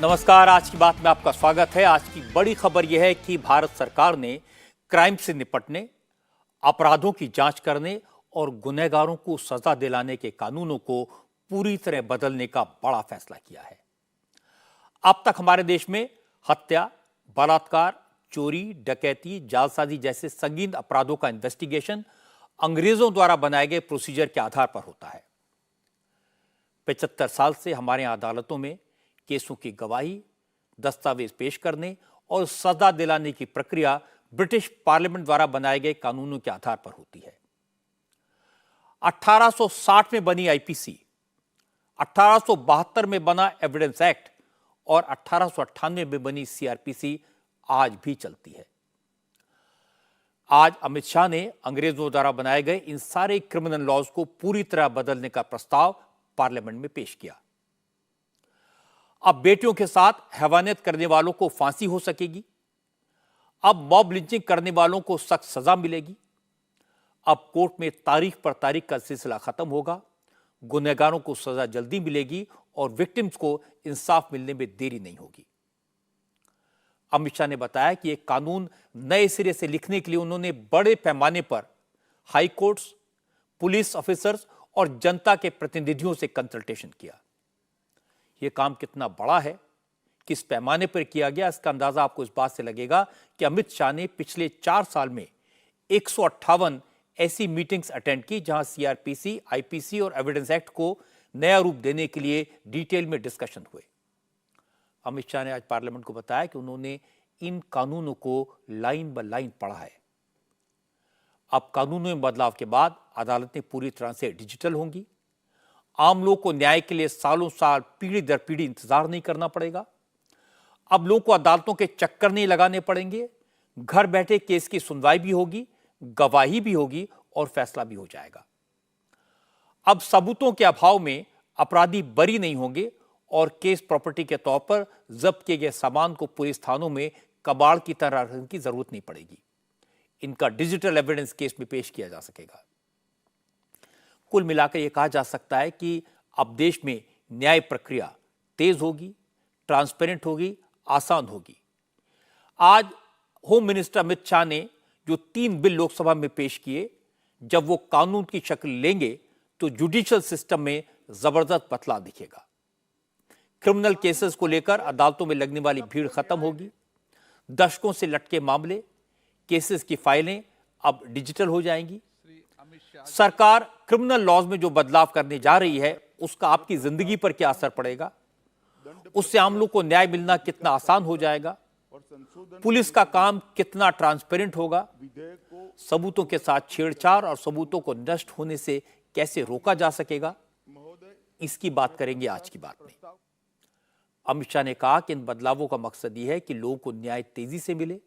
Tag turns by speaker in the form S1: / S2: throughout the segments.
S1: नमस्कार। आज की बात में आपका स्वागत है। आज की बड़ी खबर यह है कि भारत सरकार ने क्राइम से निपटने, अपराधों की जांच करने और गुनहगारों को सजा दिलाने के कानूनों को पूरी तरह बदलने का बड़ा फैसला किया है। अब तक हमारे देश में हत्या, बलात्कार, चोरी, डकैती, जालसाजी जैसे संगीन अपराधों का इन्वेस्टिगेशन अंग्रेजों द्वारा बनाए गए प्रोसीजर के आधार पर होता है। 75 साल से हमारे अदालतों में केसों की गवाही, दस्तावेज पेश करने और सजा दिलाने की प्रक्रिया ब्रिटिश पार्लियामेंट द्वारा बनाए गए कानूनों के आधार पर होती है। 1860 में बनी आईपीसी, 1872 में बना एविडेंस एक्ट और 1898 में बनी सीआरपीसी आज भी चलती है। आज अमित शाह ने अंग्रेजों द्वारा बनाए गए इन सारे क्रिमिनल लॉज को पूरी तरह बदलने का प्रस्ताव पार्लियामेंट में पेश किया। अब बेटियों के साथ हैवानियत करने वालों को फांसी हो सकेगी। अब मॉब लिंचिंग करने वालों को सख्त सजा मिलेगी। अब कोर्ट में तारीख पर तारीख का सिलसिला खत्म होगा। गुनहगारों को सजा जल्दी मिलेगी और विक्टिम्स को इंसाफ मिलने में देरी नहीं होगी। अमित शाह ने बताया कि यह कानून नए सिरे से लिखने के लिए उन्होंने बड़े पैमाने पर हाई कोर्ट्स, पुलिस ऑफिसर्स और जनता के प्रतिनिधियों से कंसल्टेशन किया। यह काम कितना बड़ा है, किस पैमाने पर किया गया, इसका अंदाजा आपको इस बात से लगेगा कि अमित शाह ने पिछले 4 साल में 158 ऐसी मीटिंग्स अटेंड की जहां सीआरपीसी, आईपीसी और एविडेंस एक्ट को नया रूप देने के लिए डिटेल में डिस्कशन हुए। अमित शाह ने आज पार्लियामेंट को बताया कि उन्होंने इन कानूनों को लाइन ब लाइन पढ़ा है। अब कानूनों में बदलाव के बाद अदालतें पूरी तरह से डिजिटल होंगी। आम लोग को न्याय के लिए सालों साल, पीढ़ी दर पीढ़ी इंतजार नहीं करना पड़ेगा। अब लोगों को अदालतों के चक्कर नहीं लगाने पड़ेंगे। घर बैठे केस की सुनवाई भी होगी, गवाही भी होगी और फैसला भी हो जाएगा। अब सबूतों के अभाव में अपराधी बरी नहीं होंगे और केस प्रॉपर्टी के तौर पर जब्त किए गए सामान को पुलिस थानों में कबाड़ की तरह रखने की जरूरत नहीं पड़ेगी। इनका डिजिटल एविडेंस केस में पेश किया जा सकेगा। कुल मिलाकर यह कहा जा सकता है कि अब देश में न्याय प्रक्रिया तेज होगी, ट्रांसपेरेंट होगी, आसान होगी। आज होम मिनिस्टर अमित शाह ने जो 3 बिल लोकसभा में पेश किए, जब वो कानून की शक्ल लेंगे तो जुडिशियल सिस्टम में जबरदस्त बदलाव दिखेगा। क्रिमिनल केसेस को लेकर अदालतों में लगने वाली भीड़ खत्म होगी। दशकों से लटके मामले, केसेस की फाइलें अब डिजिटल हो जाएंगी। सरकार क्रिमिनल लॉज में जो बदलाव करने जा रही है, उसका आपकी जिंदगी पर क्या असर पड़ेगा? उससे आम लोग को न्याय मिलना कितना आसान हो जाएगा? पुलिस का काम कितना ट्रांसपेरेंट होगा? सबूतों के साथ छेड़छाड़ और सबूतों को नष्ट होने से कैसे रोका जा सकेगा? इसकी बात करेंगे आज की बात में। अमित शाह ने कहा कि इन बदलावों का मकसद यह है कि लोगों को न्याय तेजी से मिले,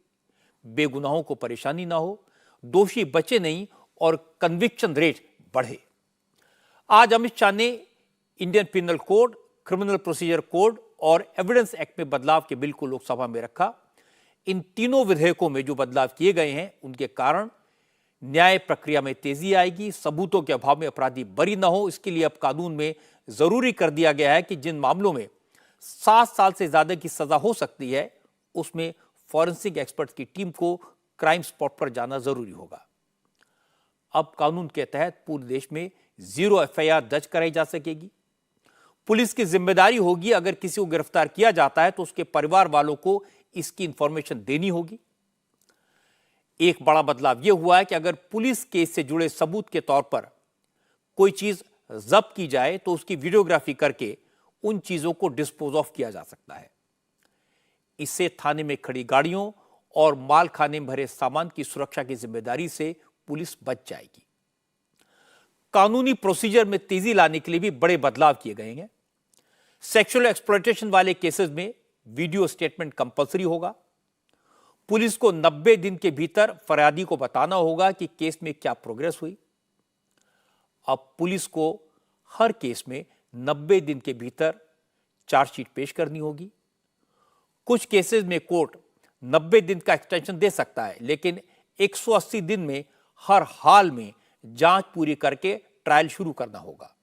S1: बेगुनाहों को परेशानी ना हो, दोषी बचे नहीं और कन्विक्शन रेट बढ़े। आज अमित शाह ने Indian penal code, criminal procedure code और एविडेंस एक्ट में बदलाव के बिल को लोकसभा में रखा। इन तीनों विधेयकों में जो बदलाव किए गए हैं, उनके कारण न्याय प्रक्रिया में तेजी आएगी। सबूतों के अभाव में अपराधी बरी ना हो, इसके लिए अब कानून में जरूरी कर दिया गया है कि जिन मामलों में 7 साल से ज्यादा की सजा हो सकती है, उसमें फॉरेंसिक एक्सपर्ट की टीम को क्राइम स्पॉट पर जाना जरूरी होगा। अब कानून के तहत पूरे देश में 0 एफआईआर दर्ज कराई जा सकेगी। पुलिस की जिम्मेदारी होगी, अगर किसी को गिरफ्तार किया जाता है तो उसके परिवार वालों को इसकी इंफॉर्मेशन देनी होगी। एक बड़ा बदलाव यह हुआ है कि अगर पुलिस केस से जुड़े सबूत के तौर पर कोई चीज जब्त की जाए तो उसकी वीडियोग्राफी करके उन चीजों को डिस्पोज ऑफ किया जा सकता है। इससे थाने में खड़ी गाड़ियों और माल खाने में भरे सामान की सुरक्षा की जिम्मेदारी से पुलिस बच जाएगी। कानूनी प्रोसीजर में तेजी लाने के लिए भी बड़े बदलाव किए गए हैं। सेक्सुअल एक्सप्लॉयटेशन वाले केसेस में वीडियो स्टेटमेंट कंपलसरी होगा। पुलिस को 90 दिन के भीतर फरियादी को बताना होगा कि केस में क्या प्रोग्रेस हुई। अब पुलिस को हर केस में 90 दिन के भीतर चार्जशीट पेश करनी होगी। कुछ केसेस में कोर्ट 90 दिन का एक्सटेंशन दे सकता है, लेकिन 180 दिन में हर हाल में जांच पूरी करके ट्रायल शुरू करना होगा।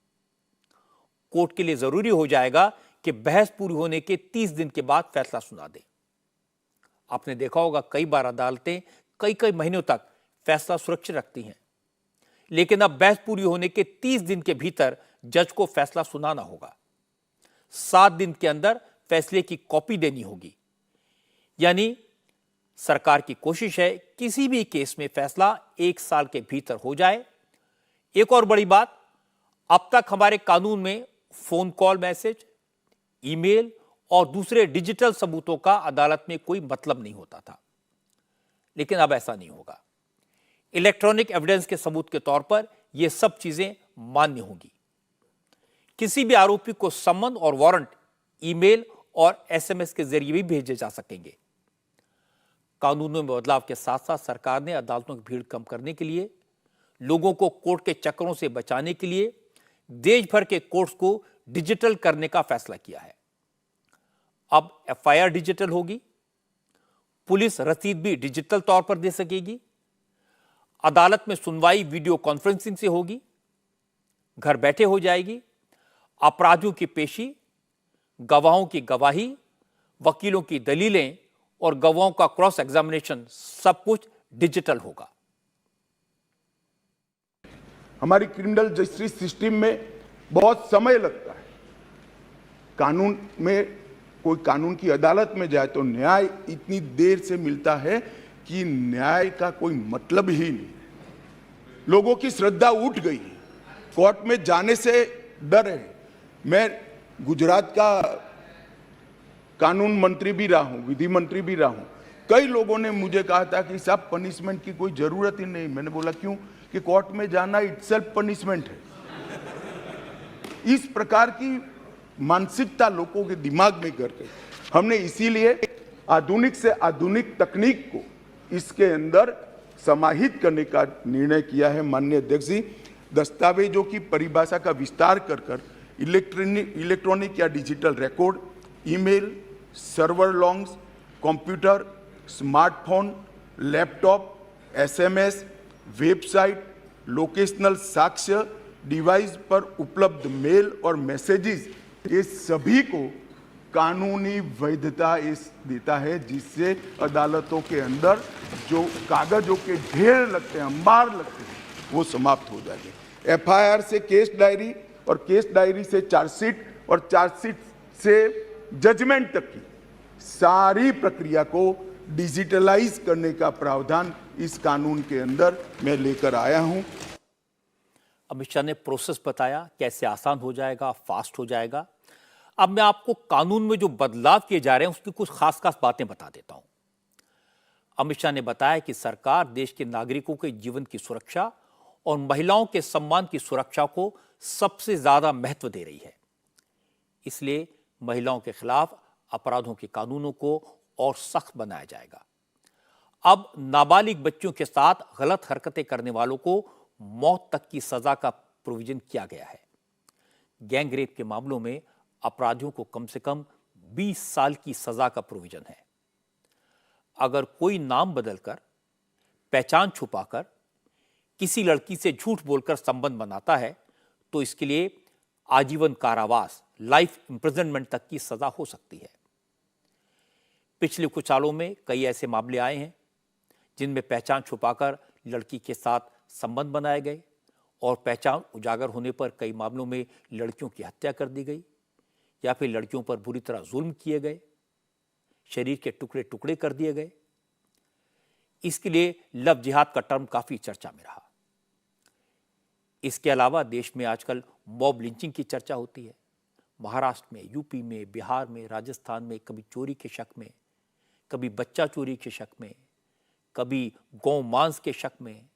S1: कोर्ट के लिए जरूरी हो जाएगा कि बहस पूरी होने के 30 दिन के बाद फैसला सुना दें। आपने देखा होगा कई बार अदालतें कई कई महीनों तक फैसला सुरक्षित रखती हैं, लेकिन अब बहस पूरी होने के 30 दिन के भीतर जज को फैसला सुनाना होगा। 7 दिन के अंदर फैसले की कॉपी देनी होगी। यानी सरकार की कोशिश है किसी भी केस में फैसला 1 साल के भीतर हो जाए। एक और बड़ी बात, अब तक हमारे कानून में फोन कॉल मैसेज, ईमेल और दूसरे डिजिटल सबूतों का अदालत में कोई मतलब नहीं होता था, लेकिन अब ऐसा नहीं होगा। इलेक्ट्रॉनिक एविडेंस के सबूत के तौर पर यह सब चीजें मान्य होंगी। किसी भी आरोपी को सम्मन और वारंट ईमेल और एसएमएस के जरिए भी भेजे जा सकेंगे। कानूनों में बदलाव के साथ साथ सरकार ने अदालतों की भीड़ कम करने के लिए, लोगों को कोर्ट के चक्करों से बचाने के लिए देश भर के कोर्ट्स को डिजिटल करने का फैसला किया है। अब एफआईआर डिजिटल होगी, पुलिस रसीद भी डिजिटल तौर पर दे सकेगी, अदालत में सुनवाई वीडियो कॉन्फ्रेंसिंग से होगी, घर बैठे हो जाएगी, अपराधियों की पेशी, गवाहों की गवाही, वकीलों की दलीलें और गवाहों का क्रॉस एग्जामिनेशन सब कुछ डिजिटल होगा।
S2: हमारी क्रिमिनल जस्टिस सिस्टम में बहुत समय लगता है। कानून में कोई कानून की अदालत में जाए तो न्याय इतनी देर से मिलता है कि न्याय का कोई मतलब ही नहीं। लोगों की श्रद्धा उठ गई है, कोर्ट में जाने से डर है। मैं गुजरात का कानून मंत्री भी रहा हूं, विधि मंत्री भी रहा हूं। कई लोगों ने मुझे कहा था कि साहब पनिशमेंट की कोई जरूरत ही नहीं। मैंने बोला क्यों? कि कोर्ट में जाना इटसेल्फ पनिशमेंट है। इस प्रकार की मानसिकता लोगों के दिमाग में कर गई। हमने इसीलिए आधुनिक से आधुनिक तकनीक को इसके अंदर समाहित करने का निर्णय किया है। माननीय अध्यक्ष जी, दस्तावेजों की परिभाषा का विस्तार कर इलेक्ट्रॉनिक या digital record, email, server longs, computer, smartphone, laptop, SMS, website, locational साक्ष्य, डिवाइस पर उपलब्ध मेल और मैसेजेस, ये सभी को कानूनी वैधता इस देता है, जिससे अदालतों के अंदर जो कागजों के ढेर लगते हैं, अंबार लगते हैं, वो समाप्त हो जाएंगे। एफआईआर से केस डायरी और केस डायरी से चार्जशीट और चार्जशीट से जजमेंट तक की सारी प्रक्रिया को डिजिटलाइज करने का प्रावधान इस कानून के अंदर मैं लेकर आया हूं।
S1: अमित शाह ने प्रोसेस बताया कैसे आसान हो जाएगा, फास्ट हो जाएगा। अब मैं आपको कानून में जो बदलाव किए जा रहे हैं उसकी कुछ खास बातें बता देता हूं। अमित शाह ने बताया कि सरकार देश के नागरिकों के जीवन की सुरक्षा और महिलाओं के सम्मान की सुरक्षा को सबसे ज्यादा महत्व दे रही है। इसलिए महिलाओं के खिलाफ अपराधों के कानूनों को और सख्त बनाया जाएगा। अब नाबालिग बच्चों के साथ गलत हरकतें करने वालों को मौत तक की सजा का प्रोविजन किया गया है। गैंग रेप के मामलों में अपराधियों को कम से कम 20 साल की सजा का प्रोविजन है। अगर कोई नाम बदलकर, पहचान छुपाकर किसी लड़की से झूठ बोलकर संबंध बनाता है तो इसके लिए आजीवन कारावास, लाइफ इंप्रिजनमेंट तक की सजा हो सकती है। पिछले कुछ सालों में कई ऐसे मामले आए हैं जिनमें पहचान छुपाकर लड़की के साथ संबंध बनाए गए और पहचान उजागर होने पर कई मामलों में लड़कियों की हत्या कर दी गई या फिर लड़कियों पर बुरी तरह जुल्म किए गए, शरीर के टुकड़े टुकड़े कर दिए गए। इसके लिए लव जिहाद का टर्म काफी चर्चा में रहा। इसके अलावा देश में आजकल मॉब लिंचिंग की चर्चा होती है। महाराष्ट्र में, यूपी में, बिहार में, राजस्थान में कभी चोरी के शक में, कभी बच्चा चोरी के शक में, कभी गौ मांस के शक में,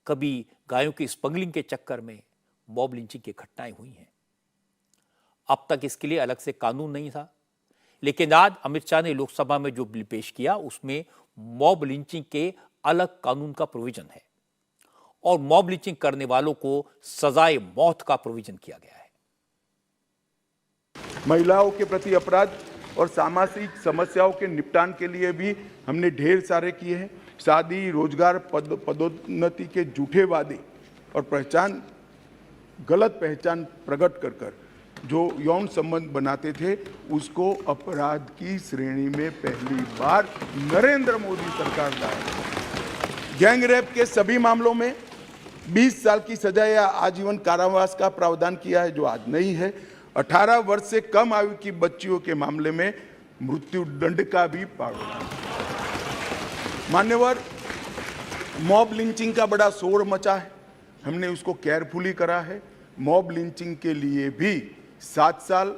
S1: कभी गायों की स्मगलिंग के चक्कर में मॉब लिंचिंग की घटनाएं हुई हैं। अब तक इसके लिए अलग से कानून नहीं था, लेकिन आज अमित शाह ने लोकसभा में जो बिल पेश किया उसमें मॉब लिंचिंग के अलग कानून का प्रोविजन है और मॉब लिंचिंग करने वालों को सजाए मौत का प्रोविजन किया गया है।
S2: महिलाओं के प्रति अपराध और सामाजिक समस्याओं के निपटान के लिए भी हमने ढेर सारे किए हैं। शादी, रोजगार, पदोन्नति के झूठे वादे और गलत पहचान प्रकट कर जो यौन संबंध बनाते थे उसको अपराध की श्रेणी में पहली बार नरेंद्र मोदी सरकार लाई। गैंग रेप के सभी मामलों में 20 साल की सजा या आजीवन कारावास का प्रावधान किया है, जो आज नहीं है। 18 वर्ष से कम आयु की बच्चियों के मामले में मृत्यु दंड का भी प्रावधान। मान्यवर, मॉब लिंचिंग का बड़ा शोर मचा है, हमने उसको केयरफुली करा है। मॉब लिंचिंग के लिए भी 7 साल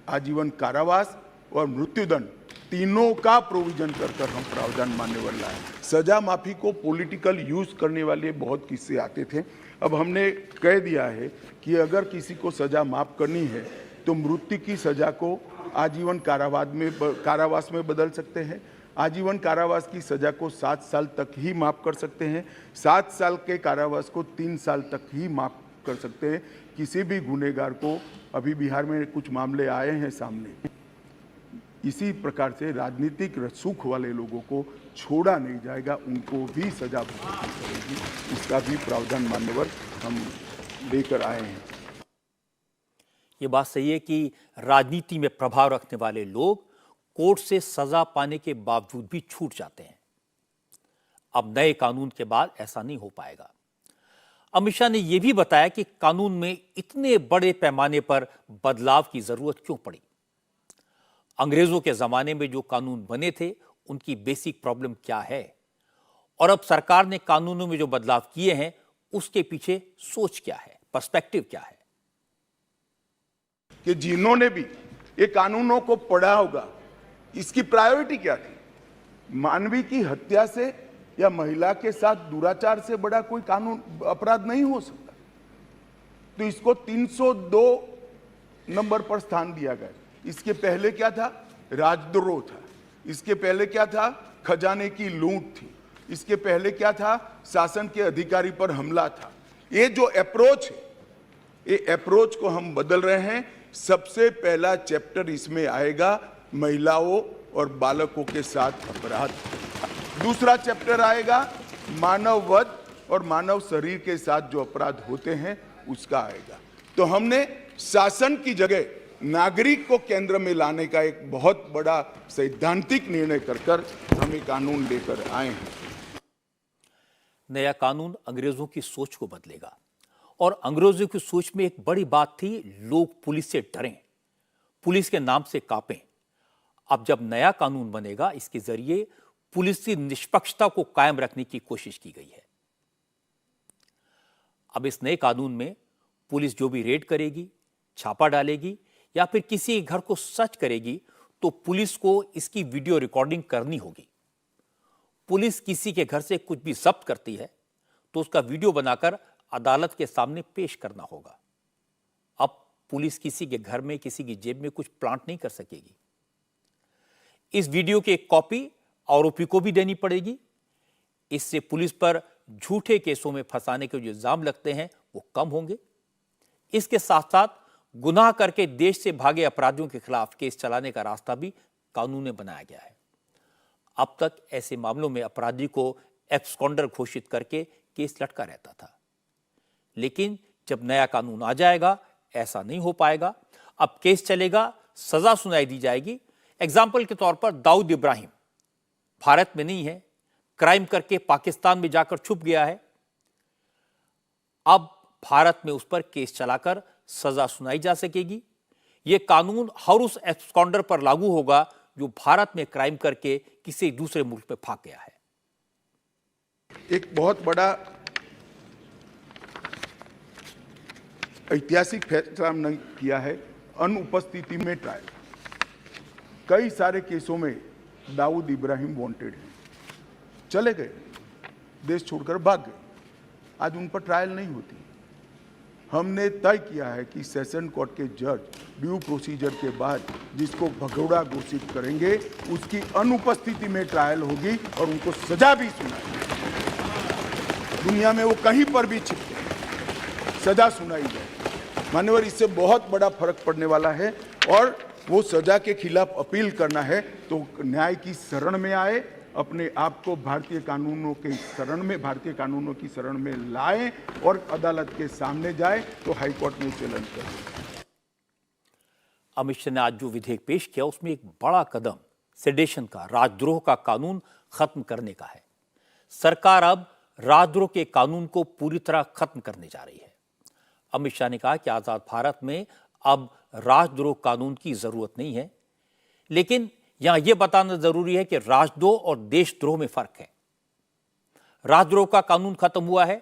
S2: आजीवन कारावास और मृत्युदंड तीनों का प्रोविजन कर हम प्रावधान मान्यवर लाए। सजा माफी को पॉलिटिकल यूज करने वाले बहुत किस्से आते थे। अब हमने कह दिया है कि अगर किसी को सजा माफ करनी है तो मृत्यु की सजा को आजीवन कारावास में बदल सकते हैं। आजीवन कारावास की सजा को 7 साल तक ही माफ कर सकते हैं। 7 साल के कारावास को 3 साल तक ही माफ कर सकते हैं। किसी भी गुनहगार को, अभी बिहार में कुछ मामले आए हैं सामने, इसी प्रकार से राजनीतिक रसूख वाले लोगों को छोड़ा नहीं जाएगा, उनको भी सजा भुगतनी पड़ेगी। इसका भी प्रावधान मान्यवर हम लेकर आए हैं।
S1: ये बात सही है कि राजनीति में प्रभाव रखने वाले लोग कोर्ट से सजा पाने के बावजूद भी छूट जाते हैं। अब नए कानून के बाद ऐसा नहीं हो पाएगा। अमित शाह ने यह भी बताया कि कानून में इतने बड़े पैमाने पर बदलाव की जरूरत क्यों पड़ी। अंग्रेजों के जमाने में जो कानून बने थे उनकी बेसिक प्रॉब्लम क्या है, और अब सरकार ने कानूनों में जो बदलाव किए हैं उसके पीछे सोच क्या है, पर्सपेक्टिव क्या है।
S2: कि जिन्होंने भी ये कानूनों को पढ़ा होगा, इसकी प्रायोरिटी क्या थी। मानवी की हत्या से या महिला के साथ दुराचार से बड़ा कोई कानून अपराध नहीं हो सकता, तो इसको 302 नंबर पर स्थान दिया गया। इसके पहले क्या था? राजद्रोह था। इसके पहले क्या था? खजाने की लूट थी। इसके पहले क्या था? शासन के अधिकारी पर हमला था। ये जो अप्रोच है, ये अप्रोच को हम बदल रहे हैं। सबसे पहला चैप्टर इसमें आएगा महिलाओं और बालकों के साथ अपराध। दूसरा चैप्टर आएगा मानव वध और मानव शरीर के साथ जो अपराध होते हैं उसका आएगा। तो हमने शासन की जगह नागरिक को केंद्र में लाने का एक बहुत बड़ा सैद्धांतिक निर्णय कर हम ये कानून लेकर आए हैं।
S1: नया कानून अंग्रेजों की सोच को बदलेगा, और अंग्रेजों की सोच में एक बड़ी बात थी, लोग पुलिस से डरें, पुलिस के नाम से कांपें। अब जब नया कानून बनेगा, इसके जरिए पुलिस की निष्पक्षता को कायम रखने की कोशिश की गई है। अब इस नए कानून में पुलिस जो भी रेड करेगी, छापा डालेगी या फिर किसी घर को सर्च करेगी, तो पुलिस को इसकी वीडियो रिकॉर्डिंग करनी होगी। पुलिस किसी के घर से कुछ भी जब्त करती है तो उसका वीडियो बनाकर अदालत के सामने पेश करना होगा। अब पुलिस किसी के घर में, किसी की जेब में कुछ प्लांट नहीं कर सकेगी। इस वीडियो की एक कॉपी आरोपी को भी देनी पड़ेगी। इससे पुलिस पर झूठे केसों में फंसाने के जो इल्जाम लगते हैं वो कम होंगे। इसके साथ साथ गुनाह करके देश से भागे अपराधियों के खिलाफ केस चलाने का रास्ता भी कानून में बनाया गया है। अब तक ऐसे मामलों में अपराधी को एब्सकॉन्डर घोषित करके केस लटका रहता था, लेकिन जब नया कानून आ जाएगा ऐसा नहीं हो पाएगा। अब केस चलेगा, सजा सुनाई दी जाएगी। एग्जाम्पल के तौर पर दाऊद इब्राहिम भारत में नहीं है, क्राइम करके पाकिस्तान में जाकर छुप गया है। अब भारत में उस पर केस चलाकर सजा सुनाई जा सकेगी। यह कानून हर उस एब्सकॉन्डर पर लागू होगा जो भारत में क्राइम करके किसी दूसरे मुल्क में भाग गया है।
S2: एक बहुत बड़ा ऐतिहासिक फैसला हमने किया है, अनुपस्थिति में ट्रायल। कई सारे केसों में दाऊद इब्राहिम वांटेड हैं, चले गए, देश छोड़कर भाग गए, आज उन पर ट्रायल नहीं होती। हमने तय किया है कि सेशन कोर्ट के जज ड्यू प्रोसीजर के बाद जिसको भगोड़ा घोषित करेंगे उसकी अनुपस्थिति में ट्रायल होगी और उनको सजा भी सुनाई। दुनिया में वो कहीं पर भी छिपके सजा सुनाई जाए। मान्यवर, इससे बहुत बड़ा फर्क पड़ने वाला है, और वो सजा के खिलाफ अपील करना है तो न्याय की शरण में आए, अपने आप को भारतीय कानूनों के शरण में, भारतीय कानूनों की शरण में लाएं और अदालत के सामने जाए तो हाईकोर्ट में चैलेंज करें।
S1: अमित शाह ने आज जो विधेयक पेश किया उसमें एक बड़ा कदम सेडेशन का, राजद्रोह का कानून खत्म करने का है। सरकार अब राजद्रोह के कानून को पूरी तरह खत्म करने जा रही है। अमित शाह ने कहा कि आजाद भारत में अब राजद्रोह कानून की जरूरत नहीं है, लेकिन यहां यह बताना जरूरी है कि राजद्रोह और देशद्रोह में फर्क है। राजद्रोह का कानून खत्म हुआ है,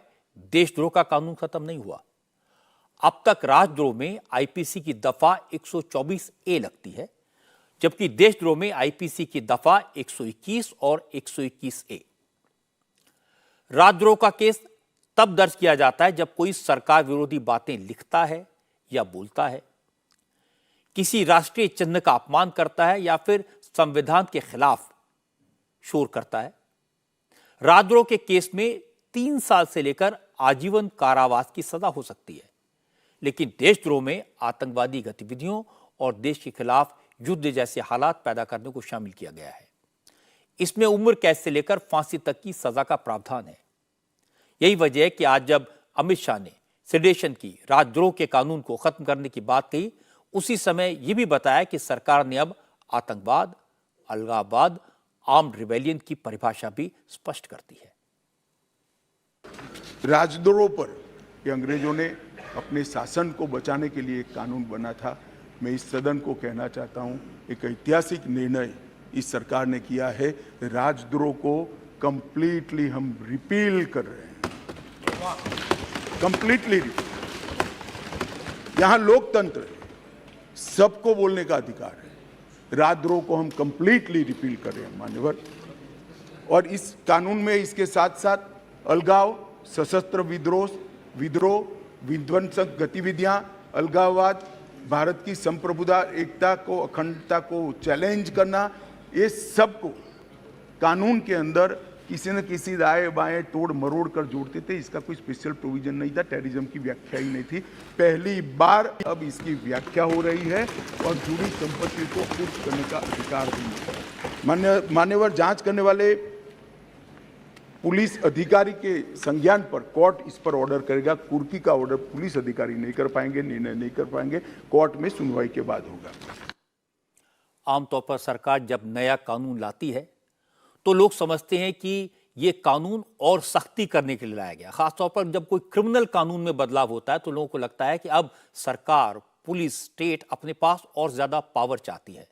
S1: देशद्रोह का कानून खत्म नहीं हुआ। अब तक राजद्रोह में आईपीसी की दफा 124 ए लगती है, जबकि देशद्रोह में आईपीसी की दफा 121 और 121 ए। राजद्रोह का केस तब दर्ज किया जाता है जब कोई सरकार विरोधी बातें लिखता है या बोलता है, किसी राष्ट्रीय चिन्ह का अपमान करता है या फिर संविधान के खिलाफ शोर करता है। राजद्रोह के केस में 3 साल से लेकर आजीवन कारावास की सजा हो सकती है, लेकिन देशद्रोह में आतंकवादी गतिविधियों और देश के खिलाफ युद्ध जैसे हालात पैदा करने को शामिल किया गया है। इसमें उम्र कैद से लेकर फांसी तक की सजा का प्रावधान है। यही वजह है कि आज जब अमित शाह ने सेडेशन की, राजद्रोह के कानून को खत्म करने की बात कही, उसी समय यह भी बताया कि सरकार ने अब आतंकवाद, अलगाववाद, आर्म्ड रिबेलियन की परिभाषा भी स्पष्ट कर दी है।
S2: राजद्रोह पर ये अंग्रेजों ने अपने शासन को बचाने के लिए एक कानून बना था। मैं इस सदन को कहना चाहता हूं, एक ऐतिहासिक निर्णय इस सरकार ने किया है। राजद्रोह को कंप्लीटली हम रिपील कर रहे हैं, कंप्लीटली। यहां लोकतंत्र है, सबको बोलने का अधिकार है। राजद्रोह को हम कंप्लीटली रिपील कर रहे हैं मान्यवर। और इस कानून में इसके साथ साथ अलगाव, सशस्त्र विद्रोह, विध्वंसक गतिविधियां, अलगाववाद, भारत की संप्रभुता, एकता को, अखंडता को चैलेंज करना, ये सब को कानून के अंदर किसी न किसी दाएं बाएं तोड़ मरोड़ कर जोड़ते थे। इसका कोई स्पेशल प्रोविजन नहीं था, टेररिज्म की व्याख्या ही नहीं थी। पहली बार अब इसकी व्याख्या हो रही है और जुड़ी संपत्ति को कुर्क करने का अधिकार भी। मान्यवर, जांच करने वाले पुलिस अधिकारी के संज्ञान पर कोर्ट इस पर ऑर्डर करेगा। कुर्की का ऑर्डर पुलिस अधिकारी नहीं कर पाएंगे, निर्णय नहीं कर पाएंगे, कोर्ट में सुनवाई के बाद होगा।
S1: आमतौर पर सरकार जब नया कानून लाती है तो लोग समझते हैं कि यह कानून और सख्ती करने के लिए लाया गया। खासतौर पर जब कोई क्रिमिनल कानून में बदलाव होता है तो लोगों को लगता है कि अब सरकार, पुलिस, स्टेट अपने पास और ज्यादा पावर चाहती है।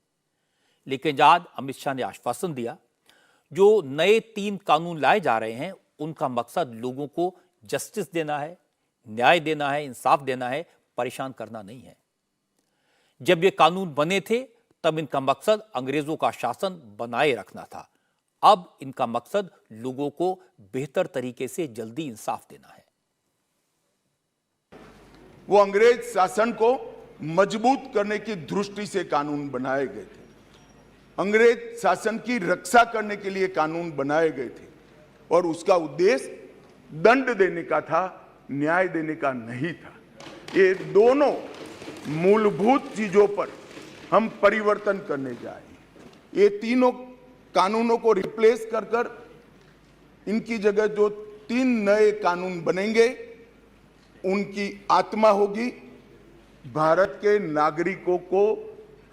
S1: लेकिन आज अमित शाह ने आश्वासन दिया, जो नए 3 कानून लाए जा रहे हैं उनका मकसद लोगों को जस्टिस देना है, न्याय देना है, इंसाफ देना है, परेशान करना नहीं है। जब ये कानून बने थे तब इनका मकसद अंग्रेजों का शासन बनाए रखना था। अब इनका मकसद लोगों को बेहतर तरीके से जल्दी इंसाफ देना है।
S2: वो अंग्रेज शासन को मजबूत करने की दृष्टि से कानून बनाए गए थे। अंग्रेज शासन की रक्षा करने के लिए कानून बनाए गए थे और उसका उद्देश्य दंड देने का था, न्याय देने का नहीं था। ये दोनों मूलभूत चीजों पर हम परिवर्तन करने जा रहे हैं। ये तीनों कानूनों को रिप्लेस कर इनकी जगह जो 3 नए कानून बनेंगे उनकी आत्मा होगी भारत के नागरिकों को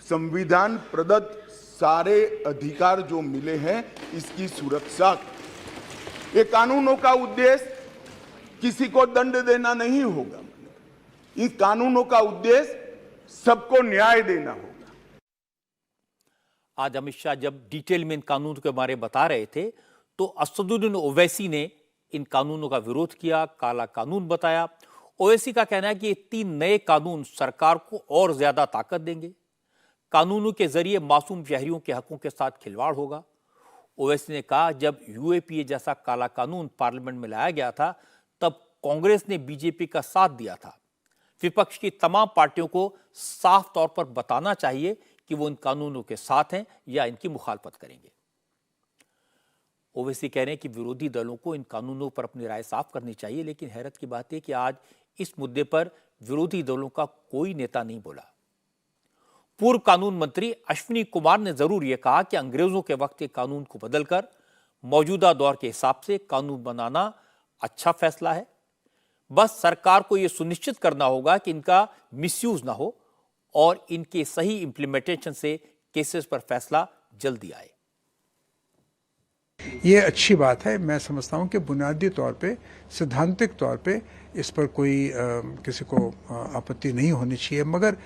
S2: संविधान प्रदत्त सारे अधिकार जो मिले हैं इसकी सुरक्षा। ये कानूनों का उद्देश्य किसी को दंड देना नहीं होगा, इन कानूनों का उद्देश्य सबको न्याय देना होगा।
S1: आज अमित शाह जब डिटेल में इन कानूनों के बारे में बता रहे थे तो असदुद्दीन ओवैसी ने इन कानूनों का विरोध किया, काला कानून बताया। ओवैसी का कहना है कि ये 3 नए कानून सरकार को और ज्यादा ताकत देंगे। कानूनों के जरिए मासूम शहरियों के हकों के साथ खिलवाड़ होगा। ओवैसी ने कहा, जब यूएपीए जैसा काला कानून पार्लियामेंट में लाया गया था तब कांग्रेस ने बीजेपी का साथ दिया था। विपक्ष की तमाम पार्टियों को साफ तौर पर बताना चाहिए कि वो इन कानूनों के साथ हैं या इनकी मुखालफत करेंगे। ओवैसी कह रहे हैं कि विरोधी दलों को इन कानूनों पर अपनी राय साफ करनी चाहिए, लेकिन हैरत की बात है कि आज इस मुद्दे पर विरोधी दलों का कोई नेता नहीं बोला। पूर्व कानून मंत्री अश्विनी कुमार ने जरूर यह कहा कि अंग्रेजों के वक्त के कानून को बदलकर मौजूदा दौर के हिसाब से कानून बनाना अच्छा फैसला है। बस सरकार को यह सुनिश्चित करना होगा कि इनका मिसयूज ना हो और इनके सही इंप्लीमेंटेशन से केसेस पर फैसला जल्दी आए।
S3: ये अच्छी बात है। मैं समझता हूँ कि बुनियादी तौर पे, सैद्धांतिक तौर पे इस पर कोई किसी को आपत्ति नहीं होनी चाहिए। मगर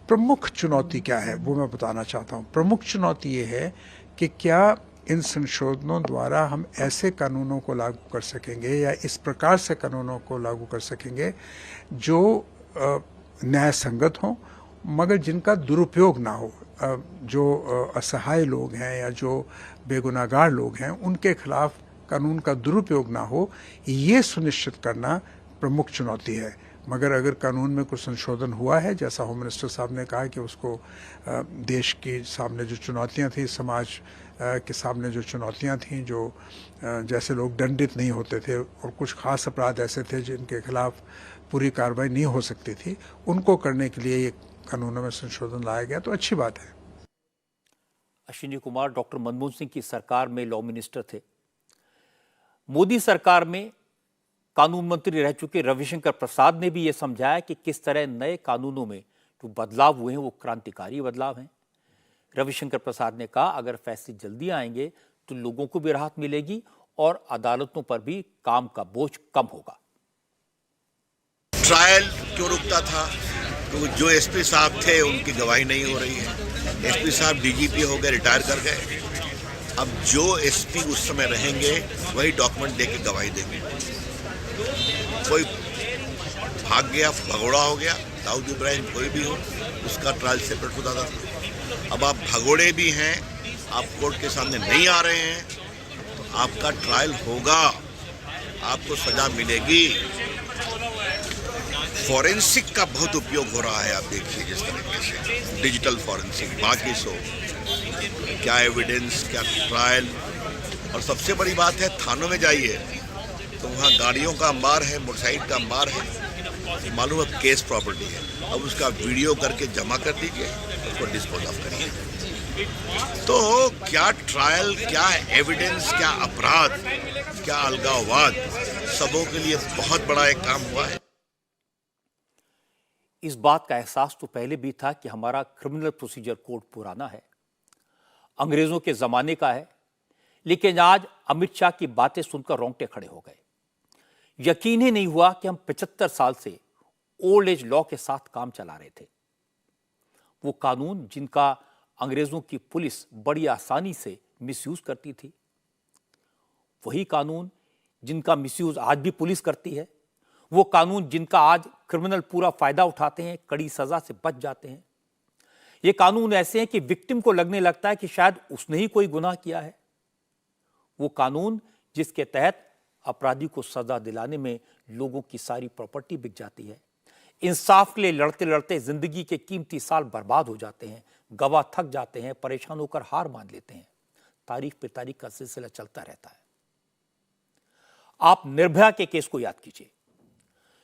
S3: प्रमुख चुनौती क्या है वो मैं बताना चाहता हूँ। प्रमुख चुनौती ये है कि क्या इन संशोधनों द्वारा हम ऐसे कानूनों को लागू कर सकेंगे या इस प्रकार से कानूनों को लागू कर सकेंगे जो न्याय संगत हों मगर जिनका दुरुपयोग ना हो। जो असहाय लोग हैं या जो बेगुनाहगार लोग हैं उनके खिलाफ कानून का दुरुपयोग ना हो, ये सुनिश्चित करना प्रमुख चुनौती है। मगर अगर कानून में कुछ संशोधन हुआ है, जैसा होम मिनिस्टर साहब ने कहा कि उसको देश के सामने जो चुनौतियां थी, समाज के सामने जो चुनौतियां थीं, जो जैसे लोग दंडित नहीं होते थे और कुछ खास अपराध ऐसे थे जिनके खिलाफ पूरी कार्रवाई नहीं हो सकती थी, उनको करने के लिए ये कानूनों में संशोधन लाया गया, तो अच्छी बात है।
S1: अश्विनी कुमार डॉक्टर मनमोहन सिंह की सरकार में लॉ मिनिस्टर थे। मोदी सरकार में कानून मंत्री रह चुके रविशंकर प्रसाद ने भी यह समझाया कि किस तरह नए कानूनों में जो बदलाव हुए हैं वो क्रांतिकारी बदलाव हैं। रविशंकर प्रसाद ने कहा अगर फैसले जल्दी आएंगे तो लोगों को भी राहत मिलेगी और अदालतों पर भी काम का बोझ कम होगा।
S4: ट्रायल क्यों रुकता था? क्योंकि जो एसपी साहब थे उनकी गवाही नहीं हो रही है। एसपी साहब डीजीपी हो गए, रिटायर कर गए। अब जो एसपी उस समय रहेंगे वही डॉक्यूमेंट देके गवाही देंगे। कोई भाग गया, भगोड़ा हो गया, दाऊद इब्राहिम कोई भी हो, उसका ट्रायल सेपरेट होता था। अब आप भगोड़े भी हैं, आप कोर्ट के सामने नहीं आ रहे हैं, तो आपका ट्रायल होगा, आपको सजा मिलेगी। फॉरेंसिक का बहुत उपयोग हो रहा है, आप देखिए जिस तरीके से डिजिटल फॉरेंसिक, बाकी सो क्या एविडेंस, क्या ट्रायल। और सबसे बड़ी बात है, थानों में जाइए तो वहाँ गाड़ियों का अंबार है, मोटरसाइकिल का अंबार है, मालूम है केस प्रॉपर्टी है। अब उसका वीडियो करके जमा कर दीजिए, उसको डिस्पोज ऑफ करिए। तो क्या ट्रायल, क्या एविडेंस, क्या अपराध, क्या अलगाववाद, सबों के लिए बहुत बड़ा एक काम हुआ है।
S1: इस बात का एहसास तो पहले भी था कि हमारा क्रिमिनल प्रोसीजर कोड पुराना है, अंग्रेजों के जमाने का है, लेकिन आज अमित शाह की बातें सुनकर रोंगटे खड़े हो गए। यकीन ही नहीं हुआ कि हम 75 साल से ओल्ड एज लॉ के साथ काम चला रहे थे। वो कानून जिनका अंग्रेजों की पुलिस बड़ी आसानी से मिसयूज करती थी, वही कानून जिनका मिसयूज आज भी पुलिस करती है, वो कानून जिनका आज क्रिमिनल पूरा फायदा उठाते हैं, कड़ी सजा से बच जाते हैं। ये कानून ऐसे हैं कि विक्टिम को लगने लगता है कि शायद उसने ही कोई गुनाह किया है। वो कानून जिसके तहत अपराधी को सजा दिलाने में लोगों की सारी प्रॉपर्टी बिक जाती है, इंसाफ के लिए लड़ते लड़ते जिंदगी के कीमती साल बर्बाद हो जाते हैं, गवाह थक जाते हैं, परेशान होकर हार मान लेते हैं। तारीख पे तारीख का सिलसिला चलता रहता है। आप निर्भया के केस को याद कीजिए।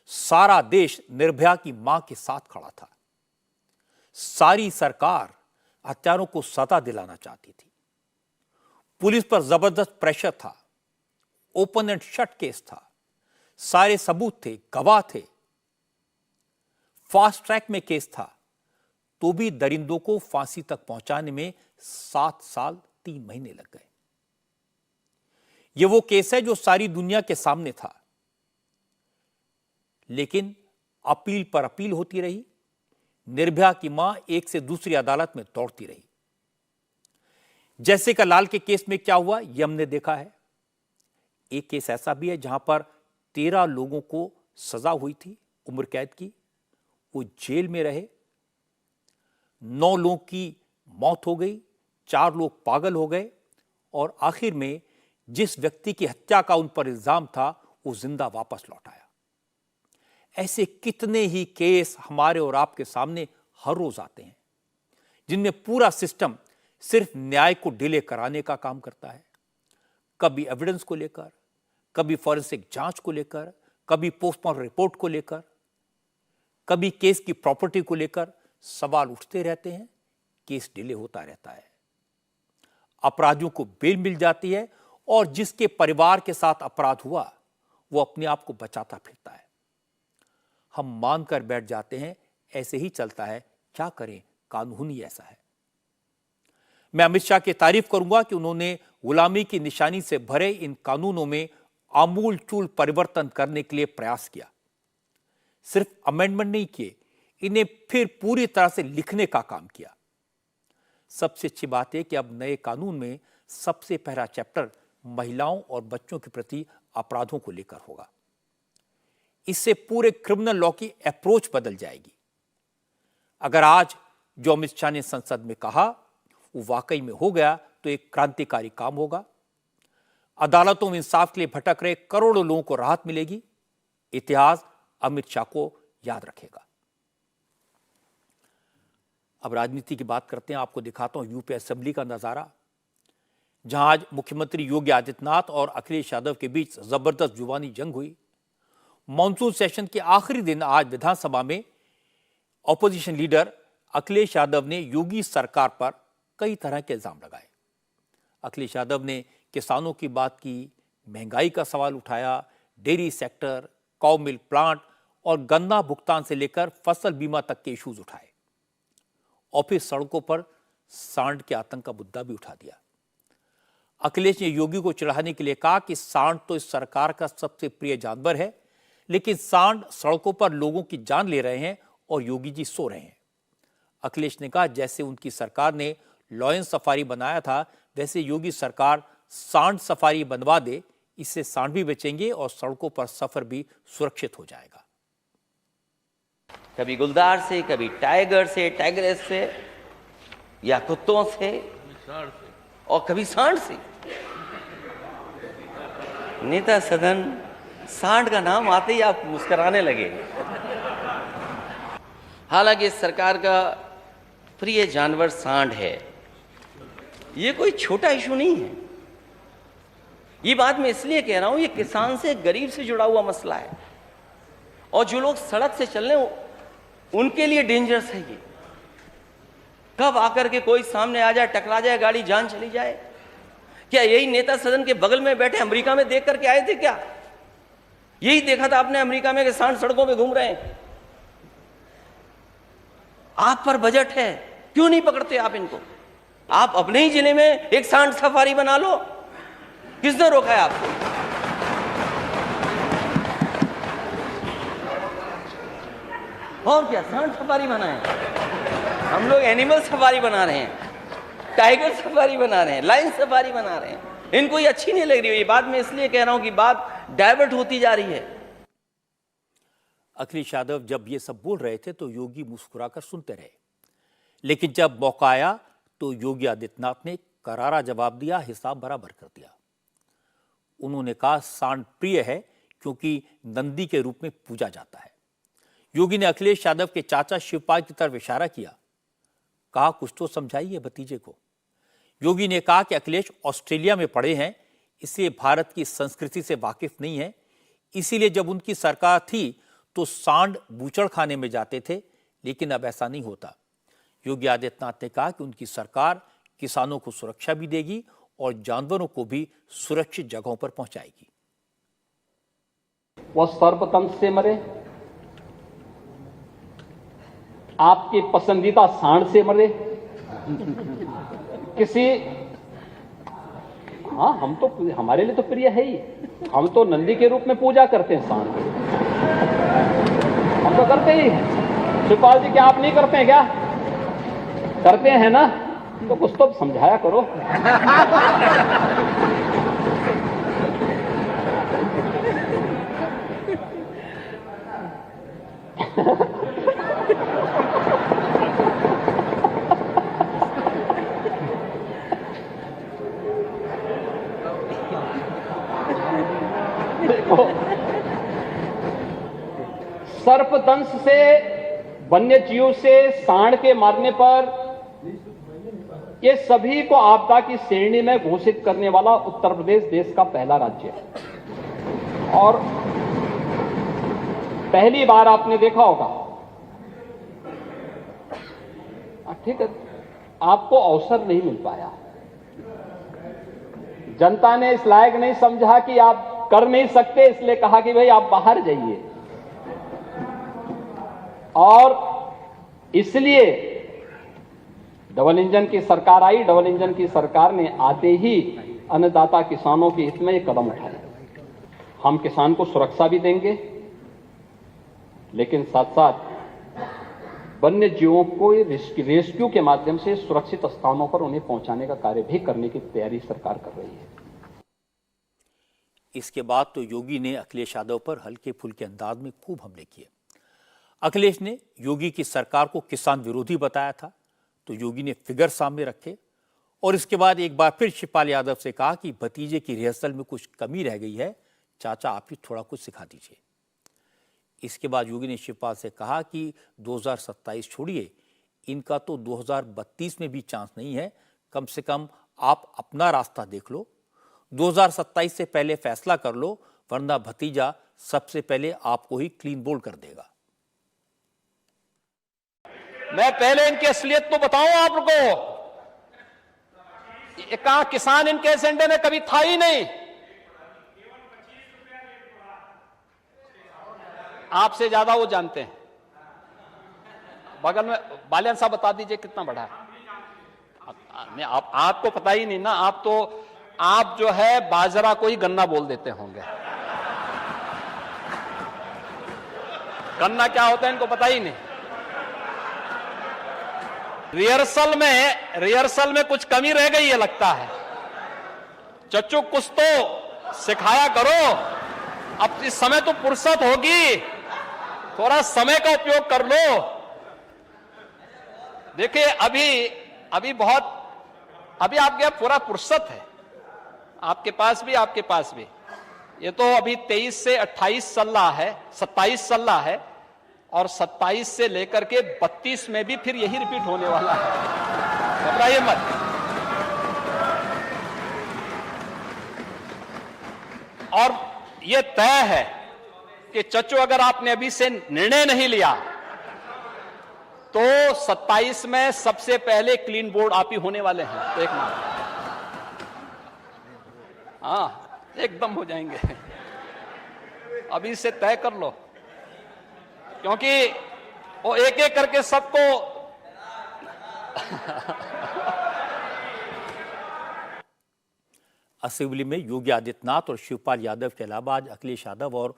S1: सारा देश निर्भया की मां के साथ खड़ा था। सारी सरकार हत्यारों को सजा दिलाना चाहती थी। पुलिस पर जबरदस्त प्रेशर था। ओपन एंड शट केस था। सारे सबूत थे, गवाह थे। फास्ट ट्रैक में केस था, तो भी दरिंदों को फांसी तक पहुंचाने में 7 साल 3 महीने लग गए। यह वो केस है जो सारी दुनिया के सामने था, लेकिन अपील पर अपील होती रही। निर्भया की मां एक से दूसरी अदालत में दौड़ती रही। जैसे का लाल के केस में क्या हुआ यह हमने देखा है। एक केस ऐसा भी है जहां पर 13 लोगों को सजा हुई थी उम्र कैद की, वो जेल में रहे। 9 लोगों की मौत हो गई, 4 लोग पागल हो गए और आखिर में जिस व्यक्ति की हत्या का उन पर इल्जाम था वो जिंदा वापस लौट आया। ऐसे कितने ही केस हमारे और आपके सामने हर रोज आते हैं, जिनमें पूरा सिस्टम सिर्फ न्याय को डिले कराने का काम करता है। कभी एविडेंस को लेकर, कभी फॉरेंसिक जांच को लेकर, कभी पोस्टमार्टम रिपोर्ट को लेकर, कभी केस की प्रॉपर्टी को लेकर सवाल उठते रहते हैं। केस डिले होता रहता है। अपराधियों को बेल मिल जाती है और जिसके परिवार के साथ अपराध हुआ वो अपने आप को बचाता फिरता है। हम मानकर बैठ जाते हैं ऐसे ही चलता है, क्या करें, कानून ही ऐसा है। मैं अमित शाह की तारीफ करूंगा कि उन्होंने गुलामी की निशानी से भरे इन कानूनों में आमूलचूल परिवर्तन करने के लिए प्रयास किया। सिर्फ अमेंडमेंट नहीं किए, इन्हें फिर पूरी तरह से लिखने का काम किया। सबसे अच्छी बात है कि अब नए कानून में सबसे पहला चैप्टर महिलाओं और बच्चों के प्रति अपराधों को लेकर होगा। इससे पूरे क्रिमिनल लॉ की अप्रोच बदल जाएगी। अगर आज जो अमित शाह ने संसद में कहा वो वाकई में हो गया तो एक क्रांतिकारी काम होगा। अदालतों में इंसाफ के लिए भटक रहे करोड़ों लोगों को राहत मिलेगी। इतिहास अमित शाह को याद रखेगा। अब राजनीति की बात करते हैं। आपको दिखाता हूं यूपी असेंबली का नजारा, जहां आज मुख्यमंत्री योगी आदित्यनाथ और अखिलेश यादव के बीच जबरदस्त जुबानी जंग हुई। मॉनसून सेशन के आखिरी दिन आज विधानसभा में ऑपोजिशन लीडर अखिलेश यादव ने योगी सरकार पर कई तरह के इल्जाम लगाए। अखिलेश यादव ने किसानों की बात की, महंगाई का सवाल उठाया, dairy sector, cow milk plant और गन्ना भुगतान से लेकर फसल बीमा तक के इश्यूज उठाए और फिर सड़कों पर सांड के आतंक का मुद्दा भी उठा दिया। अखिलेश ने योगी को चिढ़ाने के लिए कहा कि सांड तो इस सरकार का सबसे प्रिय जानवर है, लेकिन सांड सड़कों पर लोगों की जान ले रहे हैं और योगी जी सो रहे हैं। अखिलेश ने कहा जैसे उनकी सरकार ने लॉयन सफारी बनाया था, वैसे योगी सरकार सांड सफारी बनवा दे। इससे सांड भी बचेंगे और सड़कों पर सफर भी सुरक्षित हो जाएगा।
S5: कभी गुलदार से, कभी टाइगर से, टाइगरेस से या कुत्तों से और कभी सांड से। नेता सदन सांड का नाम आते ही आप मुस्कुराने लगे। हालांकि इस सरकार का प्रिय जानवर सांड है, ये कोई छोटा इशू नहीं है। ये बात मैं इसलिए कह रहा हूं, ये किसान से, गरीब से जुड़ा हुआ मसला है और जो लोग सड़क से चल रहे हैं उनके लिए डेंजरस है ये। कब आकर के कोई सामने आ जाए, टकरा जाए, गाड़ी जान चली जाए। क्या यही नेता सदन के बगल में बैठे अमेरिका में देख करके आए थे क्या? यही देखा था आपने अमेरिका में कि सांड सड़कों में घूम रहे हैं। आप पर बजट है, क्यों नहीं पकड़ते आप इनको? आप अपने ही जिले में एक सांड सफारी बना लो। किसने रोका है आपको? और क्या सांड सफारी बनाए? हम लोग एनिमल सफारी बना रहे हैं, टाइगर सफारी बना रहे हैं, लाइन सफारी बना रहे हैं। इनको ये अच्छी नहीं लग रही है। ये बात मैं इसलिए कह रहा हूं कि बात डाइवर्ट होती जा रही है।
S1: अखिलेश यादव जब ये सब बोल रहे थे तो योगी मुस्कुराकर सुनते रहे, लेकिन जब मौका आया तो योगी आदित्यनाथ ने करारा जवाब दिया, हिसाब बराबर कर दिया। उन्होंने कहा सांड प्रिय है क्योंकि नंदी के रूप में पूजा जाता है। योगी ने अखिलेश यादव के चाचा शिवपाल की तरफ इशारा किया, कहा कुछ तो समझाइए भतीजे को। योगी ने कहा कि अखिलेश ऑस्ट्रेलिया में पढ़े हैं, इसलिए भारत की संस्कृति से वाकिफ नहीं है। इसीलिए जब उनकी सरकार थी तो सांड बूचड़ खाने में जाते थे, लेकिन अब ऐसा नहीं होता। योगी आदित्यनाथ ने कहा कि उनकी सरकार किसानों को सुरक्षा भी देगी और जानवरों को भी सुरक्षित जगहों पर पहुंचाएगी।
S6: वह सर्पतंत्र से मरे, आपके पसंदीदा सांड से मरे, किसी हाँ हम तो हमारे लिए तो प्रिय है ही। हम तो नंदी के रूप में पूजा करते हैं सांड की, हम तो करते ही हैं। शिवपाल जी क्या आप नहीं करते हैं क्या? करते हैं ना, तो कुछ तो समझाया करो। देखो, सर्पदंश से, वन्यजीव से सांड के मारने पर ये सभी को आपदा की श्रेणी में घोषित करने वाला उत्तर प्रदेश देश का पहला राज्य है। और पहली बार आपने देखा होगा, ठीक है, आपको अवसर नहीं मिल पाया, जनता ने इस लायक नहीं समझा कि आप कर नहीं सकते, इसलिए कहा कि भाई आप बाहर जाइए। और इसलिए डबल इंजन की सरकार आई। डबल इंजन की सरकार ने आते ही अन्नदाता किसानों के हित में एक कदम उठाया। हम किसान को सुरक्षा भी देंगे, लेकिन साथ साथ वन्य जीवों को रेस्क्यू के माध्यम से सुरक्षित स्थानों पर उन्हें पहुंचाने का कार्य भी करने की तैयारी सरकार कर रही है।
S1: इसके बाद तो योगी ने अखिलेश यादव पर हल्के फुल्के अंदाज में खूब हमले किए। अखिलेश ने योगी की सरकार को किसान विरोधी बताया था, तो योगी ने फिगर सामने रखे और इसके बाद एक बार फिर शिवपाल यादव से कहा कि भतीजे की रिहर्सल में कुछ कमी रह गई है, चाचा आप ही थोड़ा कुछ सिखा दीजिए। इसके बाद योगी ने शिवपाल से कहा कि 2027 छोड़िए, इनका तो 2032 में भी चांस नहीं है, कम से कम आप अपना रास्ता देख लो, 2027 से पहले फैसला कर लो, वरना भतीजा सबसे पहले आपको ही क्लीन बोल्ड कर देगा।
S6: मैं पहले इनकी असलियत तो बताऊं आप लोगों को। कहा किसान इनके एजेंडे में कभी था ही नहीं। आपसे ज्यादा वो जानते हैं। बगल में बालियान साहब बता दीजिए कितना बढ़ा है। आपको पता ही नहीं ना। आप जो है बाजरा को ही गन्ना बोल देते होंगे। गन्ना क्या होता है इनको पता ही नहीं। रिहर्सल में कुछ कमी रह गई है लगता है। चच्चू कुछ तो सिखाया करो। अब इस समय तो फुर्सत होगी, थोड़ा समय का उपयोग कर लो। देखिए अभी आपके पूरा फुर्सत है, आपके पास भी। ये तो अभी 23 से 28 चल रहा है, 27 चल रहा है, और 27 से लेकर के 32 में भी फिर यही रिपीट होने वाला है। घबराइए मत। और ये तय है कि चच्चू अगर आपने अभी से निर्णय नहीं लिया तो 27 में सबसे पहले क्लीन बोर्ड आप ही होने वाले हैं। देखना, हाँ एकदम हो जाएंगे। अभी से तय कर लो, क्योंकि वो एक एक करके सबको
S1: असेंबली में योगी आदित्यनाथ और शिवपाल यादव के अलावा आज अखिलेश यादव और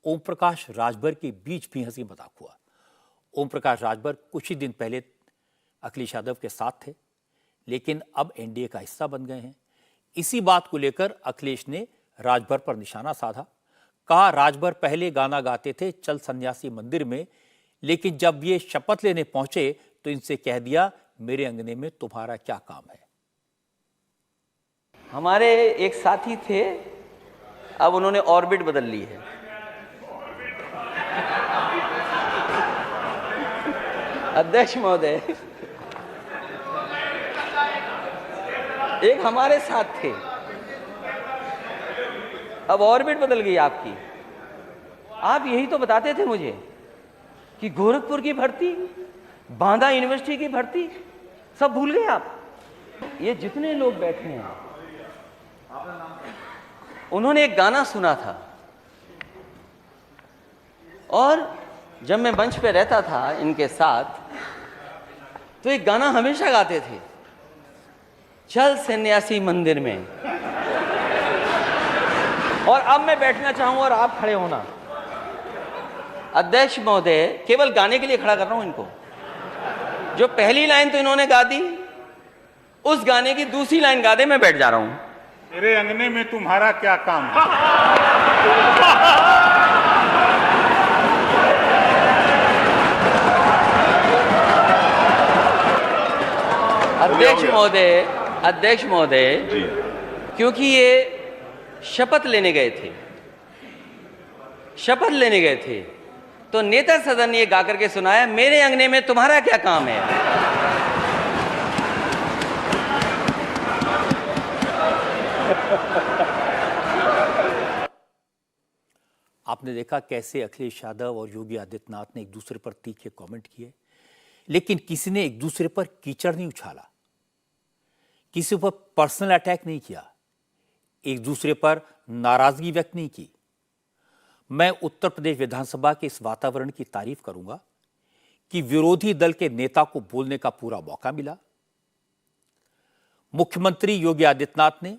S1: ओम प्रकाश राजभर के बीच भी हंसी मजाक हुआ। ओम प्रकाश राजभर कुछ ही दिन पहले अखिलेश यादव के साथ थे, लेकिन अब एनडीए का हिस्सा बन गए हैं। इसी बात को लेकर अखिलेश ने राजभर पर निशाना साधा। कहा राजभर पहले गाना गाते थे चल सन्यासी मंदिर में, लेकिन जब ये शपथ लेने पहुंचे तो इनसे कह दिया मेरे अंगने में तुम्हारा क्या काम है।
S5: हमारे एक साथी थे, अब उन्होंने ऑर्बिट बदल ली है। अध्यक्ष महोदय, एक हमारे साथ थे, अब ऑर्बिट बदल गई आपकी। आप यही तो बताते थे मुझे कि गोरखपुर की भर्ती, बांदा यूनिवर्सिटी की भर्ती सब भूल गए आप। ये जितने लोग बैठे हैं, उन्होंने एक गाना सुना था, और जब मैं मंच पे रहता था इनके साथ तो एक गाना हमेशा गाते थे, चल सन्यासी मंदिर में। और अब मैं बैठना चाहूंगा और आप खड़े होना। अध्यक्ष महोदय, केवल गाने के लिए खड़ा कर रहा हूं इनको। जो पहली लाइन तो इन्होंने गा दी, उस गाने की दूसरी लाइन गा दे, मैं बैठ जा रहा हूं।
S7: मेरे अंगने में तुम्हारा क्या काम है?
S5: अध्यक्ष महोदय, क्योंकि ये शपथ लेने गए थे तो नेता सदन ने ये गा करके सुनाया मेरे अंगने में तुम्हारा क्या काम है।
S1: आपने देखा कैसे अखिलेश यादव और योगी आदित्यनाथ ने एक दूसरे पर तीखे कमेंट किए, लेकिन किसी ने एक दूसरे पर कीचड़ नहीं उछाला, किसी पर पर्सनल अटैक नहीं किया, एक दूसरे पर नाराजगी व्यक्त नहीं की। मैं उत्तर प्रदेश विधानसभा के इस वातावरण की तारीफ करूंगा कि विरोधी दल के नेता को बोलने का पूरा मौका मिला। मुख्यमंत्री योगी आदित्यनाथ ने,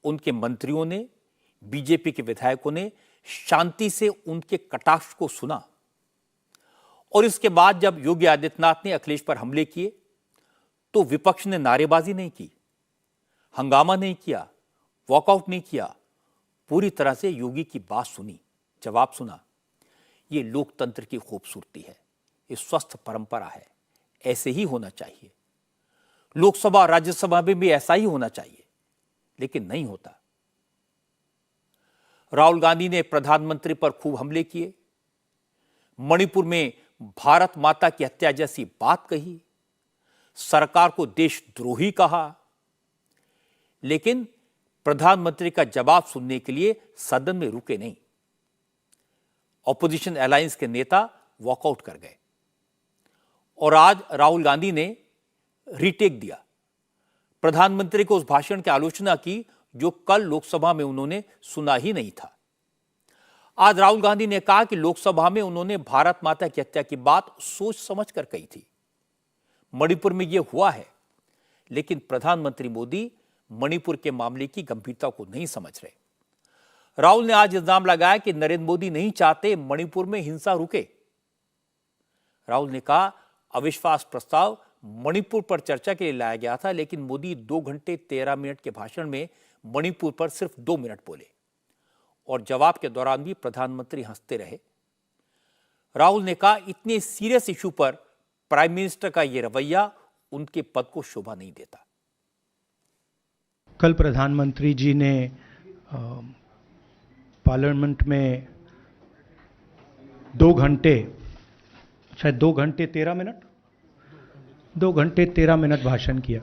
S1: उनके मंत्रियों ने, बीजेपी के विधायकों ने शांति से उनके कटाक्ष को सुना और इसके बाद जब योगी आदित्यनाथ ने अखिलेश पर हमले किए तो विपक्ष ने नारेबाजी नहीं की, हंगामा नहीं किया, वॉकआउट नहीं किया, पूरी तरह से योगी की बात सुनी, जवाब सुना। ये लोकतंत्र की खूबसूरती है, ये स्वस्थ परंपरा है, ऐसे ही होना चाहिए। लोकसभा राज्यसभा में भी ऐसा ही होना चाहिए, लेकिन नहीं होता। राहुल गांधी ने प्रधानमंत्री पर खूब हमले किए, मणिपुर में भारत माता की हत्या जैसी बात कही, सरकार को देशद्रोही कहा, लेकिन प्रधानमंत्री का जवाब सुनने के लिए सदन में रुके नहीं। ऑपोजिशन अलायंस के नेता वॉकआउट कर गए और आज राहुल गांधी ने रीटेक दिया, प्रधानमंत्री को उस भाषण की आलोचना की जो कल लोकसभा में उन्होंने सुना ही नहीं था। आज राहुल गांधी ने कहा कि लोकसभा में उन्होंने भारत माता की हत्या की बात सोच समझ कर कही थी। मणिपुर में यह हुआ है, लेकिन प्रधानमंत्री मोदी मणिपुर के मामले की गंभीरता को नहीं समझ रहे। राहुल ने आज इल्जाम लगाया कि नरेंद्र मोदी नहीं चाहते मणिपुर में हिंसा रुके। राहुल ने कहा अविश्वास प्रस्ताव मणिपुर पर चर्चा के लिए लाया गया था, लेकिन मोदी 2 घंटे 13 मिनट के भाषण में मणिपुर पर सिर्फ 2 मिनट बोले और जवाब के दौरान भी प्रधानमंत्री हंसते रहे। राहुल ने कहा इतने सीरियस इशू पर प्राइम मिनिस्टर का यह रवैया उनके पद को शोभा नहीं देता।
S8: कल प्रधानमंत्री जी ने पार्लियामेंट में 2 घंटे 13 मिनट भाषण किया।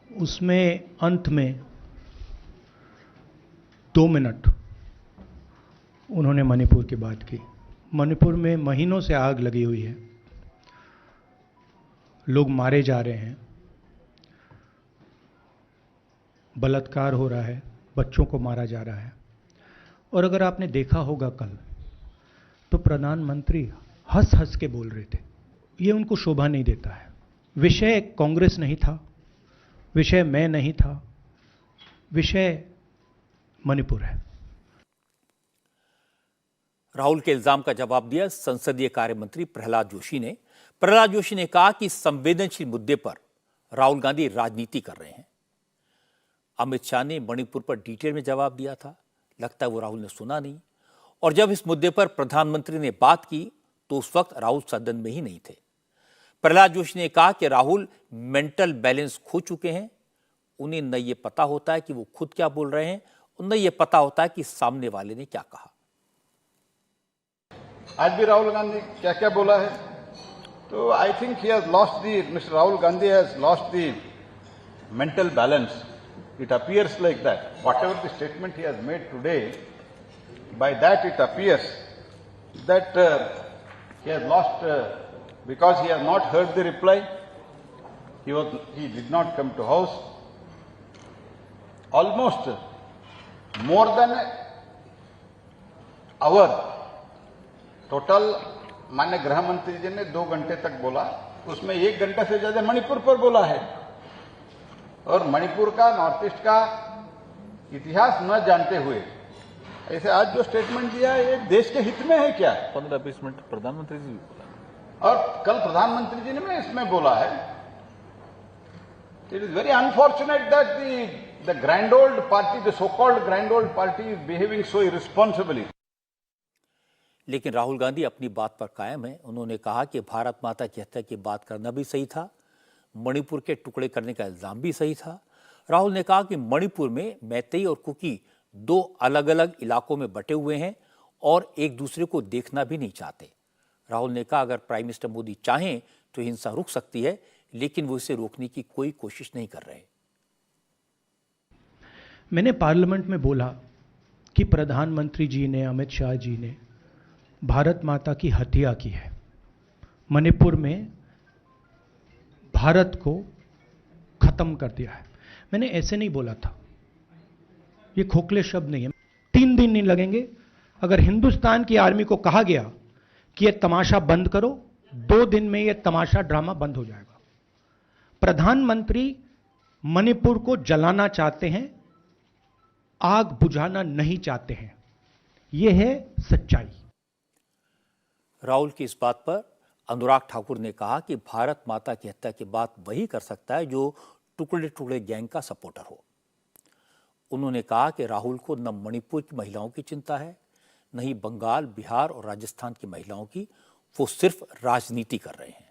S8: उसमें अंत में 2 मिनट उन्होंने मणिपुर की बात की। मणिपुर में महीनों से आग लगी हुई है, लोग मारे जा रहे हैं, बलात्कार हो रहा है, बच्चों को मारा जा रहा है। और अगर आपने देखा होगा कल, तो प्रधानमंत्री हंस हंस के बोल रहे थे। ये उनको शोभा नहीं देता है। विषय कांग्रेस नहीं था, विषय मैं नहीं था, विषय मणिपुर है।
S1: राहुल के इल्जाम का जवाब दिया संसदीय कार्य मंत्री प्रहलाद जोशी ने। प्रहलाद जोशी ने कहा कि संवेदनशील मुद्दे पर राहुल गांधी राजनीति कर रहे हैं। अमित शाह ने मणिपुर पर डिटेल में जवाब दिया था, लगता है वो राहुल ने सुना नहीं। और जब इस मुद्दे पर प्रधानमंत्री ने बात की तो उस वक्त राहुल सदन में ही नहीं थे। प्रहलाद जोशी ने कहा कि राहुल मेंटल बैलेंस खो चुके हैं, उन्हें न ये पता होता है कि वो खुद क्या बोल रहे हैं और न ये पता होता है कि सामने वाले ने क्या कहा।
S9: आज भी राहुल गांधी क्या क्या बोला है, तो I think he has lost the mister Rahul Gandhi has lost the mental balance. It appears like that. Whatever the statement he has made today, by that it appears that he has lost because he has not heard the reply. He did not come to house. Almost more than an hour total. माननीय गृह मंत्री जी ने 2 घंटे तक बोला, उसमें 1 घंटे से ज्यादा मणिपुर पर बोला है। और मणिपुर का, नॉर्थ ईस्ट का इतिहास न जानते हुए ऐसे आज जो स्टेटमेंट दिया है, ये देश के हित में है क्या?
S7: 15-20 मिनट प्रधानमंत्री जी बोला
S9: और कल प्रधानमंत्री जी ने भी इसमें बोला है। It is very unfortunate that the grand old party, the so called grand old party is behaving so irresponsibly.
S1: लेकिन राहुल गांधी अपनी बात पर कायम है। उन्होंने कहा कि भारत माता की हत्या की बात करना भी सही था, मणिपुर के टुकड़े करने का इल्जाम भी सही था। राहुल ने कहा कि मणिपुर में मैतेई और कुकी 2 अलग अलग इलाकों में बटे हुए हैं और एक दूसरे को देखना भी नहीं चाहते। राहुल ने कहा अगर प्राइम मिनिस्टर मोदी चाहें तो हिंसा रुक सकती है, लेकिन वो इसे रोकने की कोई कोशिश नहीं कर रहे।
S8: मैंने पार्लियामेंट में बोला कि प्रधानमंत्री जी ने, अमित शाह जी ने भारत माता की हत्या की है। मणिपुर में भारत को खत्म कर दिया है। मैंने ऐसे नहीं बोला था, ये खोखले शब्द नहीं है। 3 दिन नहीं लगेंगे। अगर हिंदुस्तान की आर्मी को कहा गया कि यह तमाशा बंद करो, 2 दिन में यह तमाशा ड्रामा बंद हो जाएगा। प्रधानमंत्री मणिपुर को जलाना चाहते हैं, आग बुझाना नहीं चाहते हैं। यह है सच्चाई।
S1: राहुल की इस बात पर अनुराग ठाकुर ने कहा कि भारत माता की हत्या की बात वही कर सकता है जो टुकड़े टुकड़े गैंग का सपोर्टर हो। उन्होंने कहा कि राहुल को न मणिपुर की महिलाओं की चिंता है, न ही बंगाल, बिहार और राजस्थान की महिलाओं की। वो सिर्फ राजनीति कर रहे हैं।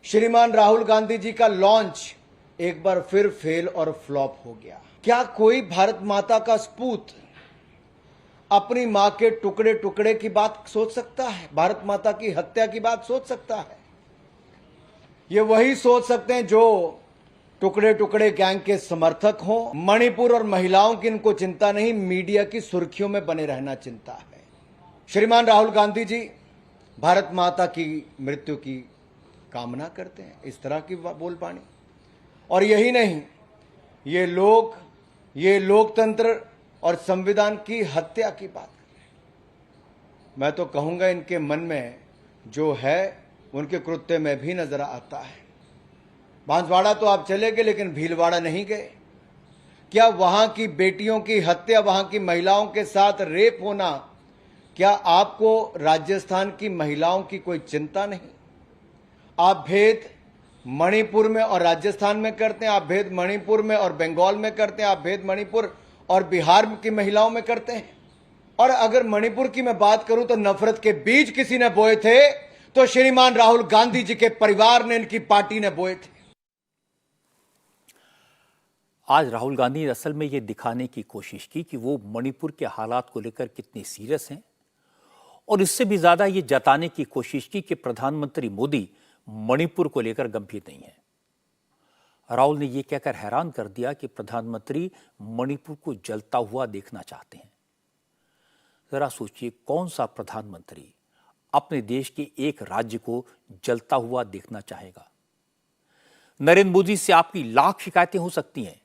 S10: श्रीमान राहुल गांधी जी का लॉन्च एक बार फिर फेल और फ्लॉप हो गया। क्या कोई भारत माता का सपूत अपनी मां के टुकड़े टुकड़े की बात सोच सकता है? भारत माता की हत्या की बात सोच सकता है? ये वही सोच सकते हैं जो टुकड़े टुकड़े गैंग के समर्थक हों। मणिपुर और महिलाओं की इनको चिंता नहीं, मीडिया की सुर्खियों में बने रहना चिंता है। श्रीमान राहुल गांधी जी भारत माता की मृत्यु की कामना करते हैं, इस तरह की बोलबानी। और यही नहीं, ये लोकतंत्र और संविधान की हत्या की बात कर रहे हैं। मैं तो कहूंगा इनके मन में जो है उनके कृत्य में भी नजर आता है। बांसवाड़ा तो आप चले गए, लेकिन भीलवाड़ा नहीं गए। क्या वहां की बेटियों की हत्या, वहां की महिलाओं के साथ रेप होना, क्या आपको राजस्थान की महिलाओं की कोई चिंता नहीं? आप भेद मणिपुर में और राजस्थान में करते हैं, आप भेद मणिपुर में और बंगाल में करते हैं, आप भेद मणिपुर और बिहार की महिलाओं में करते हैं। और अगर मणिपुर की मैं बात करूं तो नफरत के बीज किसी ने बोए थे तो श्रीमान राहुल गांधी जी के परिवार ने, इनकी पार्टी ने बोए थे।
S1: आज राहुल गांधी ने असल में यह दिखाने की कोशिश की कि वो मणिपुर के हालात को लेकर कितने सीरियस हैं, और इससे भी ज्यादा ये जताने की कोशिश की कि प्रधानमंत्री मोदी मणिपुर को लेकर गंभीर नहीं है। राहुल ने यह कहकर हैरान कर दिया कि प्रधानमंत्री मणिपुर को जलता हुआ देखना चाहते हैं। जरा सोचिए, कौन सा प्रधानमंत्री अपने देश के एक राज्य को जलता हुआ देखना चाहेगा? नरेंद्र मोदी से आपकी लाख शिकायतें हो सकती हैं,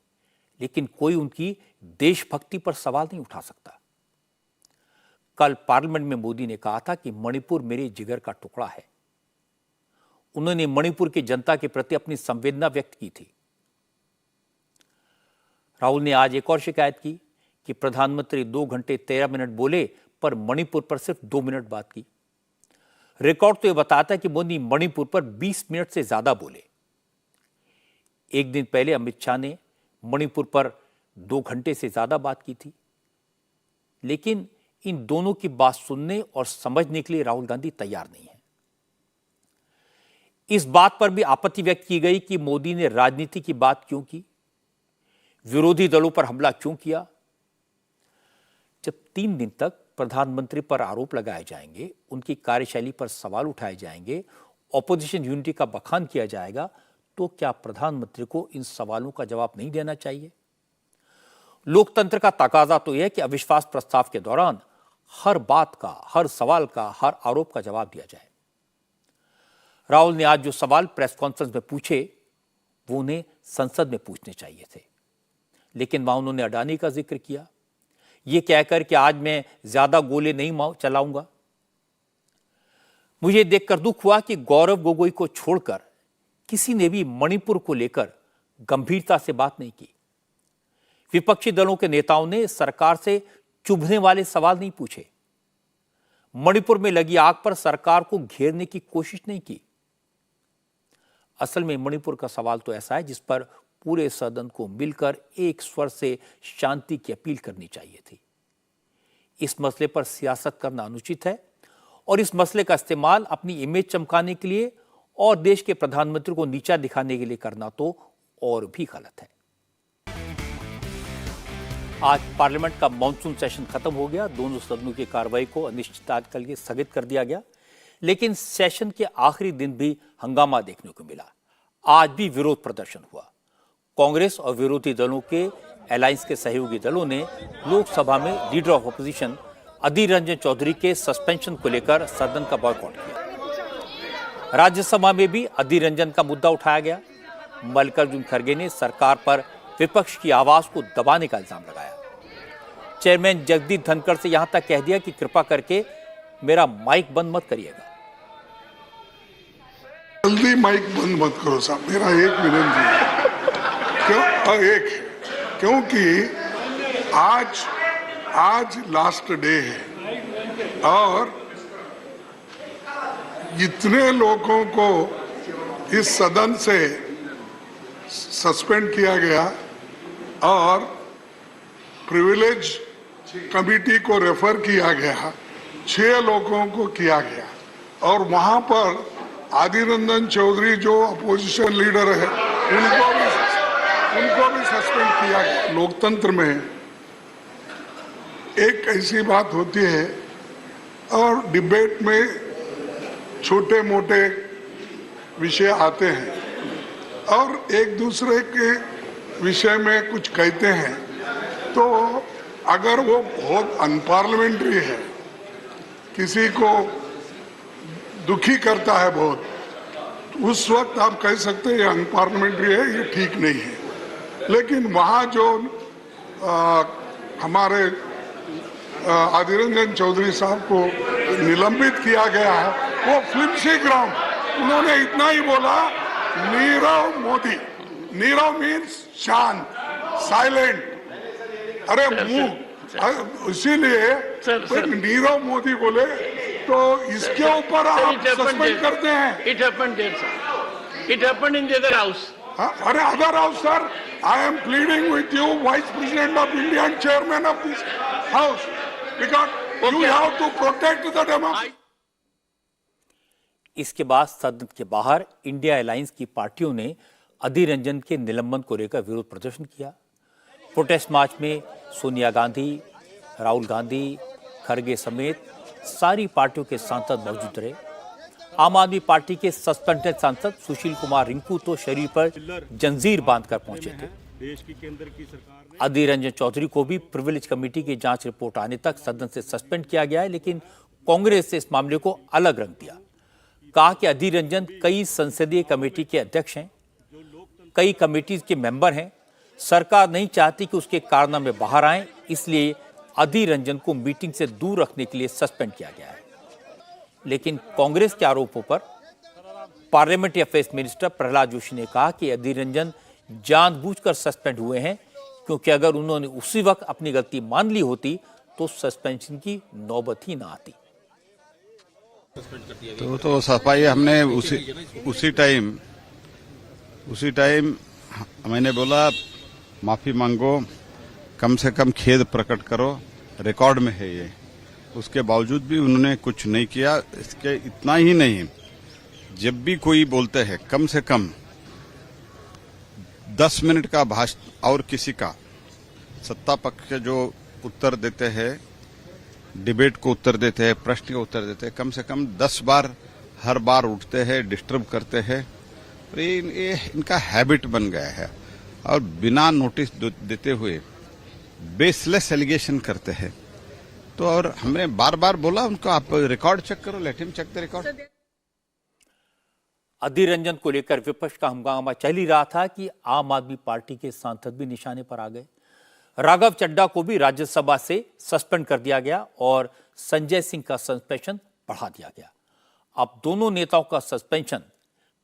S1: लेकिन कोई उनकी देशभक्ति पर सवाल नहीं उठा सकता। कल पार्लियामेंट में मोदी ने कहा था कि मणिपुर मेरे जिगर का टुकड़ा है। उन्होंने मणिपुर की जनता के प्रति अपनी संवेदना व्यक्त की थी। राहुल ने आज एक और शिकायत की कि प्रधानमंत्री 2 घंटे 13 मिनट बोले पर मणिपुर पर सिर्फ 2 मिनट बात की। रिकॉर्ड तो यह बताता है कि मोदी मणिपुर पर 20 मिनट से ज्यादा बोले। एक दिन पहले अमित शाह ने मणिपुर पर 2 घंटे से ज्यादा बात की थी। लेकिन इन दोनों की बात सुनने और समझने के लिए राहुल गांधी तैयार नहीं है। इस बात पर भी आपत्ति व्यक्त की गई कि मोदी ने राजनीति की बात क्यों की, विरोधी दलों पर हमला क्यों किया। जब 3 दिन तक प्रधानमंत्री पर आरोप लगाए जाएंगे, उनकी कार्यशैली पर सवाल उठाए जाएंगे, ऑपोजिशन यूनिटी का बखान किया जाएगा, तो क्या प्रधानमंत्री को इन सवालों का जवाब नहीं देना चाहिए? लोकतंत्र का तकाजा तो यह है कि अविश्वास प्रस्ताव के दौरान हर बात का, हर सवाल का, हर आरोप का जवाब दिया जाए। राहुल ने आज जो सवाल प्रेस कॉन्फ्रेंस में पूछे वो उन्हें संसद में पूछने चाहिए थे, लेकिन वहां उन्होंने अडानी का जिक्र किया, ये कहकर कि आज मैं ज्यादा गोले नहीं चलाऊंगा। मुझे देखकर दुख हुआ कि गौरव गोगोई को छोड़कर किसी ने भी मणिपुर को लेकर गंभीरता से बात नहीं की। विपक्षी दलों के नेताओं ने सरकार से चुभने वाले सवाल नहीं पूछे। मणिपुर में लगी आग पर सरकार को घेरने की कोशिश नहीं की। असल में मणिपुर का सवाल तो ऐसा है जिस पर पूरे सदन को मिलकर एक स्वर से शांति की अपील करनी चाहिए थी। इस मसले पर सियासत करना अनुचित है और इस मसले का इस्तेमाल अपनी इमेज चमकाने के लिए और देश के प्रधानमंत्री को नीचा दिखाने के लिए करना तो और भी गलत है। आज पार्लियामेंट का मॉनसून सेशन खत्म हो गया। दोनों सदनों की कार्रवाई को अनिश्चितकाल के लिए स्थगित कर दिया गया, लेकिन सेशन के आखिरी दिन भी हंगामा देखने को मिला। आज भी विरोध प्रदर्शन हुआ। कांग्रेस और विरोधी दलों के अलायंस के सहयोगी दलों ने लोकसभा में leader of opposition Adhir Ranjan Chaudhary के सस्पेंशन को लेकर सदन का बॉयकॉट किया। राज्यसभा में भी अधीर रंजन का मुद्दा उठाया गया। मल्लिकार्जुन खड़गे ने सरकार पर विपक्ष की आवाज को दबाने का इल्जाम लगाया। चेयरमैन जगदीप धनखड़ से यहां तक कह दिया कि कृपा करके मेरा माइक बंद मत करिएगा।
S11: जल्दी माइक बंद मत करो साहब, मेरा एक विनती है। क्योंकि आज लास्ट डे है और इतने लोगों को इस सदन से सस्पेंड किया गया और प्रिविलेज कमिटी को रेफर किया गया, 6 लोगों को किया गया और वहां पर आदिर रंजन चौधरी जो अपोजिशन लीडर है उनको भी सस्पेंड किया गया। लोकतंत्र में एक ऐसी बात होती है और डिबेट में छोटे मोटे विषय आते हैं और एक दूसरे के विषय में कुछ कहते हैं, तो अगर वो बहुत अनपार्लियामेंट्री है, किसी को दुखी करता है बहुत, तो उस वक्त आप कह सकते हैं ये अनपार्लियामेंट्री है, ये ठीक नहीं है। लेकिन वहाँ जो हमारे आदिर रंजन चौधरी साहब को निलंबित किया गया है, वो फ्लिप्सी ग्राउंड, उन्होंने इतना ही बोला नीरव मोदी, नीरव मीन्स शांत, साइलेंट। अरे मुंह, इसीलिए नीरव मोदी बोले तो इसके ऊपर आप सस्पेंड करते हैं।
S12: It happened there, sir. It happened in the other house.
S11: अरे other house sir, I am pleading with you, vice president of India and chairman of this house, because you have to protect the democracy.
S1: इसके बाद सदन के बाहर India alliance की पार्टियों ने अधीर रंजन के निलंबन को लेकर विरोध प्रदर्शन किया। प्रोटेस्ट मार्च में सोनिया गांधी, राहुल गांधी, खड़गे समेत सारी पार्टियों के सांसद मौजूद रहे। आम आदमी पार्टी के सस्पेंडेड सांसद सुशील कुमार रिंकू तो शरीर पर जंजीर बांधकर पहुंचे थे। अधीर रंजन चौधरी को भी प्रिविलेज कमेटी की जांच रिपोर्ट आने तक सदन से सस्पेंड किया गया है, लेकिन कांग्रेस ने इस मामले को अलग रंग दिया। कहा कि अधीर रंजन कई संसदीय कमेटी के अध्यक्ष हैं, कई कमेटी के मेंबर हैं, सरकार नहीं चाहती कि उसके कारनामे बाहर आए, इसलिए अधीर रंजन को मीटिंग से दूर रखने के लिए सस्पेंड किया गया है। लेकिन कांग्रेस के आरोपों पर parliamentary affairs minister Prahlad Joshi ने कहा कि अधीर रंजन जानबूझकर सस्पेंड हुए हैं, क्योंकि अगर उन्होंने उसी वक्त अपनी गलती मान ली होती तो सस्पेंशन की नौबत ही ना आती।
S9: तो सफाई हमने उसी टाइम मैंने बोला माफी मांगो, कम से कम खेद प्रकट करो, रिकॉर्ड में है ये। उसके बावजूद भी उन्होंने कुछ नहीं किया। इसके इतना ही नहीं, जब भी कोई बोलते हैं कम से कम 10 मिनट का भाषण और किसी का सत्ता पक्ष जो उत्तर देते हैं, डिबेट को उत्तर देते हैं, प्रश्न को उत्तर देते हैं, कम से कम 10 बार हर बार उठते हैं, डिस्टर्ब करते हैं। ये इनका हैबिट बन गया है और बिना नोटिस देते हुए बेसलेस एलिगेशन करते हैं। तो और हमने बार बार बोला उनको, आप रिकॉर्ड चेक करो, let him check the record.
S1: Adhir Ranjan को लेकर विपक्ष का हंगामा चल ही रहा था कि आम आदमी पार्टी के सांसद भी निशाने पर आ गए। राघव चड्ढा को भी राज्यसभा से सस्पेंड कर दिया गया और संजय सिंह का सस्पेंशन बढ़ा दिया गया। अब दोनों नेताओं का सस्पेंशन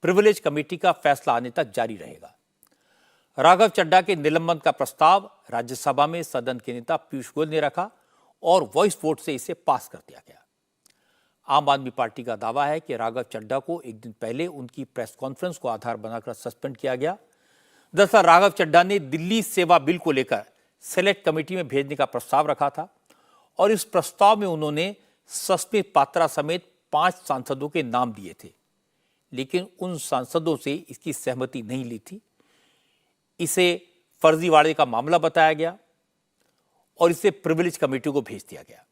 S1: प्रिविलेज कमेटी का फैसला आने तक जारी रहेगा। राघव चड्ढा के निलंबन का प्रस्ताव राज्यसभा में सदन के नेता पीयूष गोयल ने रखा और वॉइस वोट से इसे पास कर दिया गया। आम आदमी पार्टी का दावा है कि राघव चड्ढा को एक दिन पहले उनकी प्रेस कॉन्फ्रेंस को आधार बनाकर सस्पेंड किया गया। दरअसल राघव चड्ढा ने दिल्ली सेवा बिल को लेकर सेलेक्ट कमेटी में भेजने का प्रस्ताव रखा था और इस प्रस्ताव में उन्होंने सस्मित पात्रा समेत 5 सांसदों के नाम दिए थे, लेकिन उन सांसदों से इसकी सहमति नहीं ली थी। इसे फर्जीवाड़े का मामला बताया गया और इसे प्रिविलेज कमेटी को भेज दिया गया।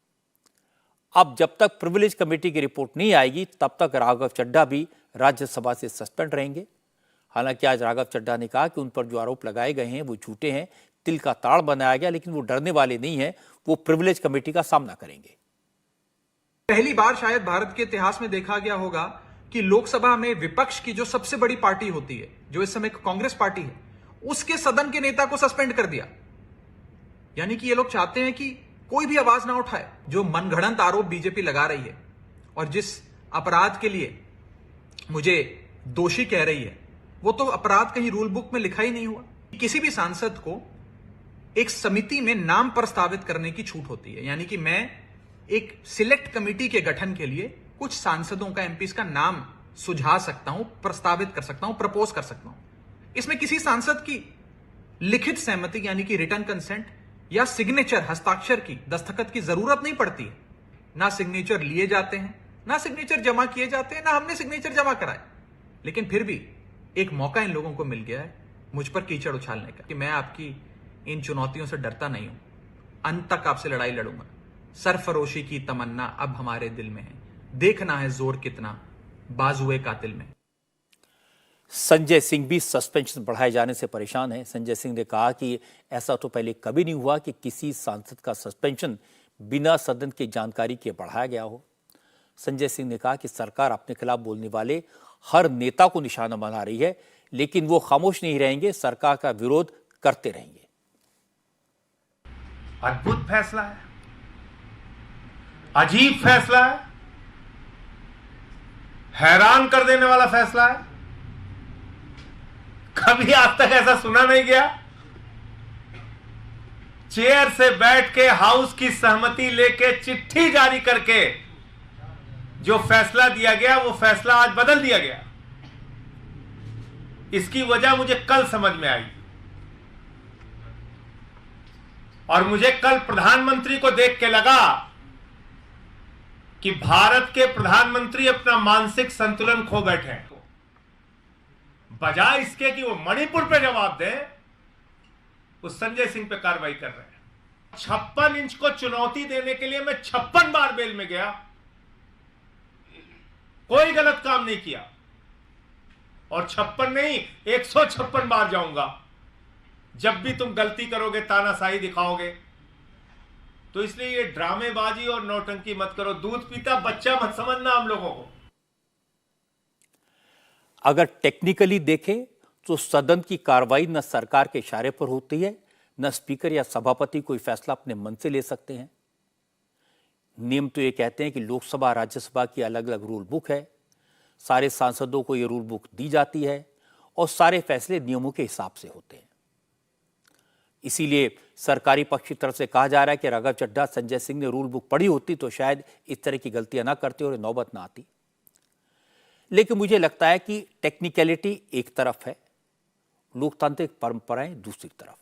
S1: अब जब तक प्रिविलेज कमेटी की रिपोर्ट नहीं आएगी तब तक राघव चड्ढा भी राज्यसभा से सस्पेंड रहेंगे। हालांकि आज राघव चड्ढा ने कहा कि उन पर जो आरोप लगाए गए हैं वो झूठे हैं, तिल का ताड़ बनाया गया, लेकिन वो डरने वाले नहीं हैं, वो प्रिविलेज कमेटी का सामना करेंगे।
S13: पहली बार शायद भारत के इतिहास में देखा गया होगा कि लोकसभा में विपक्ष की जो सबसे बड़ी पार्टी होती है, जो इस समय कांग्रेस पार्टी है, उसके सदन के नेता को सस्पेंड कर दिया। यानी कि ये लोग चाहते हैं कि कोई भी आवाज ना उठाए। जो मनगढ़ंत आरोप बीजेपी लगा रही है और जिस अपराध के लिए मुझे दोषी कह रही है वो तो अपराध कहीं रूल बुक में लिखा ही नहीं हुआ। किसी भी सांसद को एक समिति में नाम प्रस्तावित करने की छूट होती है, यानी कि मैं एक सिलेक्ट कमेटी के गठन के लिए कुछ सांसदों का, एमपीस का नाम सुझा सकता हूं, प्रस्तावित कर सकता हूं, प्रपोज कर सकता हूं। इसमें किसी सांसद की लिखित सहमति यानी कि रिटर्न कंसेंट या सिग्नेचर, हस्ताक्षर की, दस्तखत की जरूरत नहीं पड़ती है। ना सिग्नेचर लिए जाते हैं, ना सिग्नेचर जमा किए जाते हैं, ना हमने सिग्नेचर जमा कराए। लेकिन फिर भी एक मौका इन लोगों को मिल गया है मुझ पर कीचड़ उछालने का कि मैं आपकी इन चुनौतियों से डरता नहीं हूं, अंत तक आपसे लड़ाई लड़ूंगा। सरफरोशी की तमन्ना अब हमारे दिल में है, देखना है जोर कितना बाजुए कातिल में।
S1: संजय सिंह भी सस्पेंशन बढ़ाए जाने से परेशान हैं। संजय सिंह ने कहा कि ऐसा तो पहले कभी नहीं हुआ कि किसी सांसद का सस्पेंशन बिना सदन की जानकारी के बढ़ाया गया हो। संजय सिंह ने कहा कि सरकार अपने खिलाफ बोलने वाले हर नेता को निशाना बना रही है, लेकिन वो खामोश नहीं रहेंगे, सरकार का विरोध करते रहेंगे।
S14: अद्भुत फैसला है, अजीब फैसला है, हैरान कर देने वाला फैसला है। कभी आज तक ऐसा सुना नहीं गया। चेयर से बैठ के हाउस की सहमति लेके चिट्ठी जारी करके जो फैसला दिया गया वो फैसला आज बदल दिया गया। इसकी वजह मुझे कल समझ में आई और मुझे कल प्रधानमंत्री को देख के लगा कि भारत के प्रधानमंत्री अपना मानसिक संतुलन खो बैठे हैं। बजाय इसके कि वो मणिपुर पे जवाब दें, वो संजय सिंह पे कार्रवाई कर रहे हैं। 56 इंच को चुनौती देने के लिए मैं 56 बार बेल में गया, कोई गलत काम नहीं किया और 56 नहीं 156 बार जाऊंगा। जब भी तुम गलती करोगे, तानाशाही दिखाओगे, तो इसलिए ये ड्रामेबाजी और नौटंकी मत करो। दूध पीता बच्चा मत समझना हम लोगों को।
S1: अगर टेक्निकली देखें तो सदन की कार्रवाई न सरकार के इशारे पर होती है, न स्पीकर या सभापति कोई फैसला अपने मन से ले सकते हैं। नियम तो ये कहते हैं कि लोकसभा राज्यसभा की अलग अलग रूल बुक है, सारे सांसदों को ये रूल बुक दी जाती है और सारे फैसले नियमों के हिसाब से होते हैं। इसीलिए सरकारी पक्ष की तरफ से कहा जा रहा है कि राघव चड्ढा, संजय सिंह ने रूल बुक पढ़ी होती तो शायद इस तरह की गलतियां ना करते और नौबत ना आती। लेकिन मुझे लगता है कि टेक्निकलिटी एक तरफ है, लोकतांत्रिक परंपराएं दूसरी तरफ।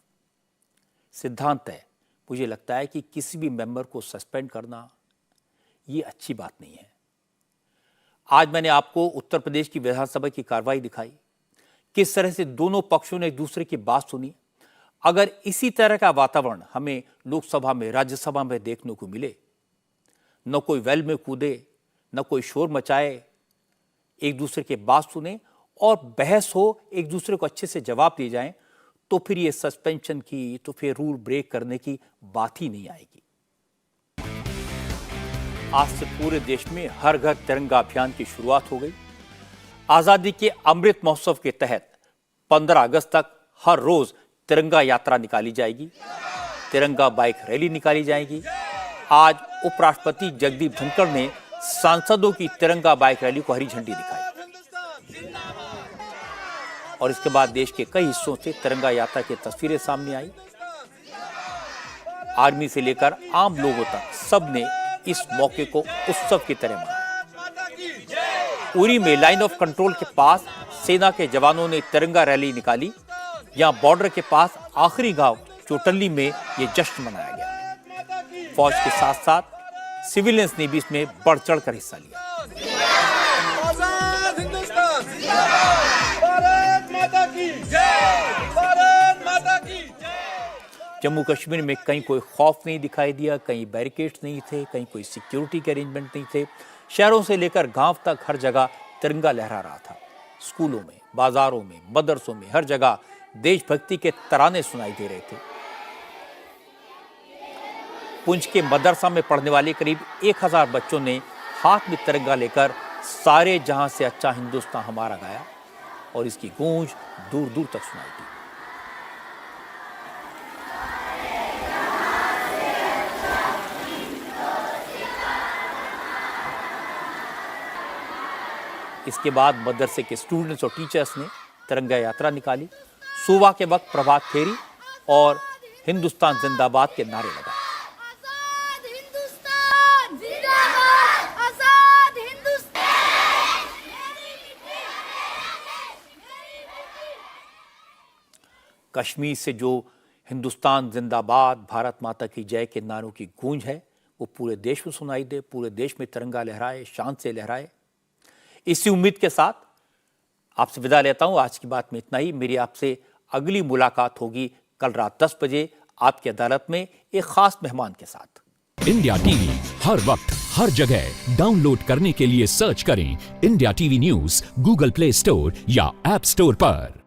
S1: सिद्धांत है, मुझे लगता है कि किसी भी मेंबर को सस्पेंड करना ये अच्छी बात नहीं है। आज मैंने आपको उत्तर प्रदेश की विधानसभा की कार्रवाई दिखाई, किस तरह से दोनों पक्षों ने एक दूसरे की बात सुनी। अगर इसी तरह का वातावरण हमें लोकसभा में, राज्यसभा में देखने को मिले, न कोई वेल में कूदे, न कोई शोर मचाए, एक दूसरे की बात सुने और बहस हो, एक दूसरे को अच्छे से जवाब दिए जाएं, तो फिर ये सस्पेंशन की, तो फिर रूल ब्रेक करने की बात ही नहीं आएगी। आज से पूरे देश में हर घर तिरंगा अभियान की शुरुआत हो गई। आजादी के अमृत महोत्सव के तहत 15 अगस्त तक हर रोज तिरंगा यात्रा निकाली जाएगी, तिरंगा बाइक रैली निकाली जाएगी। आज उपराष्ट्रपति जगदीप धनखड़ ने सांसदों की तिरंगा बाइक रैली को हरी झंडी दिखाई और इसके बाद देश के कई हिस्सों से तिरंगा यात्रा की तस्वीरें सामने आई। आर्मी से लेकर आम लोगों तक सबने इस मौके को उत्सव की तरह मनाया। उरी में लाइन ऑफ कंट्रोल के पास सेना के जवानों ने तिरंगा रैली निकाली। यहां बॉर्डर के पास आखिरी गांव चोटल्ली में यह जश्न मनाया गया। फौज के साथ साथ सिविलियंस ने भी इसमें बढ़ चढ़कर हिस्सा लिया। जम्मू कश्मीर में कहीं कोई खौफ नहीं दिखाई दिया, कहीं बैरिकेड्स नहीं थे, कहीं कोई सिक्योरिटी के अरेंजमेंट नहीं थे। शहरों से लेकर गांव तक हर जगह तिरंगा लहरा रहा था। स्कूलों में, बाजारों में, मदरसों में हर जगह देशभक्ति के तराने सुनाई दे रहे थे। पुंछ के मदरसा में पढ़ने वाले करीब 1000 बच्चों ने हाथ में तिरंगा लेकर सारे जहां से अच्छा हिंदुस्तान हमारा गाया और इसकी गूंज दूर दूर तक सुनाई दी। इसके बाद मदरसे के स्टूडेंट्स और टीचर्स ने तिरंगा यात्रा निकाली, सुबह के वक्त प्रभात फेरी और हिंदुस्तान जिंदाबाद के नारे लगाए।
S15: आजाद हिंदुस्तान जिंदाबाद, आजाद हिंदुस्तान।
S1: कश्मीर से जो हिंदुस्तान जिंदाबाद, भारत माता की जय के नारों की गूंज है वो पूरे देश में सुनाई दे, पूरे देश में तिरंगा लहराए, शान से लहराए। इसी उम्मीद के साथ आपसे विदा लेता हूं। आज की बात में इतना ही। मेरी आपसे अगली मुलाकात होगी कल रात 10 बजे आपकी अदालत में एक खास मेहमान के साथ।
S16: इंडिया टीवी हर वक्त हर जगह डाउनलोड करने के लिए सर्च करें India TV news Google play store या ऐप स्टोर पर।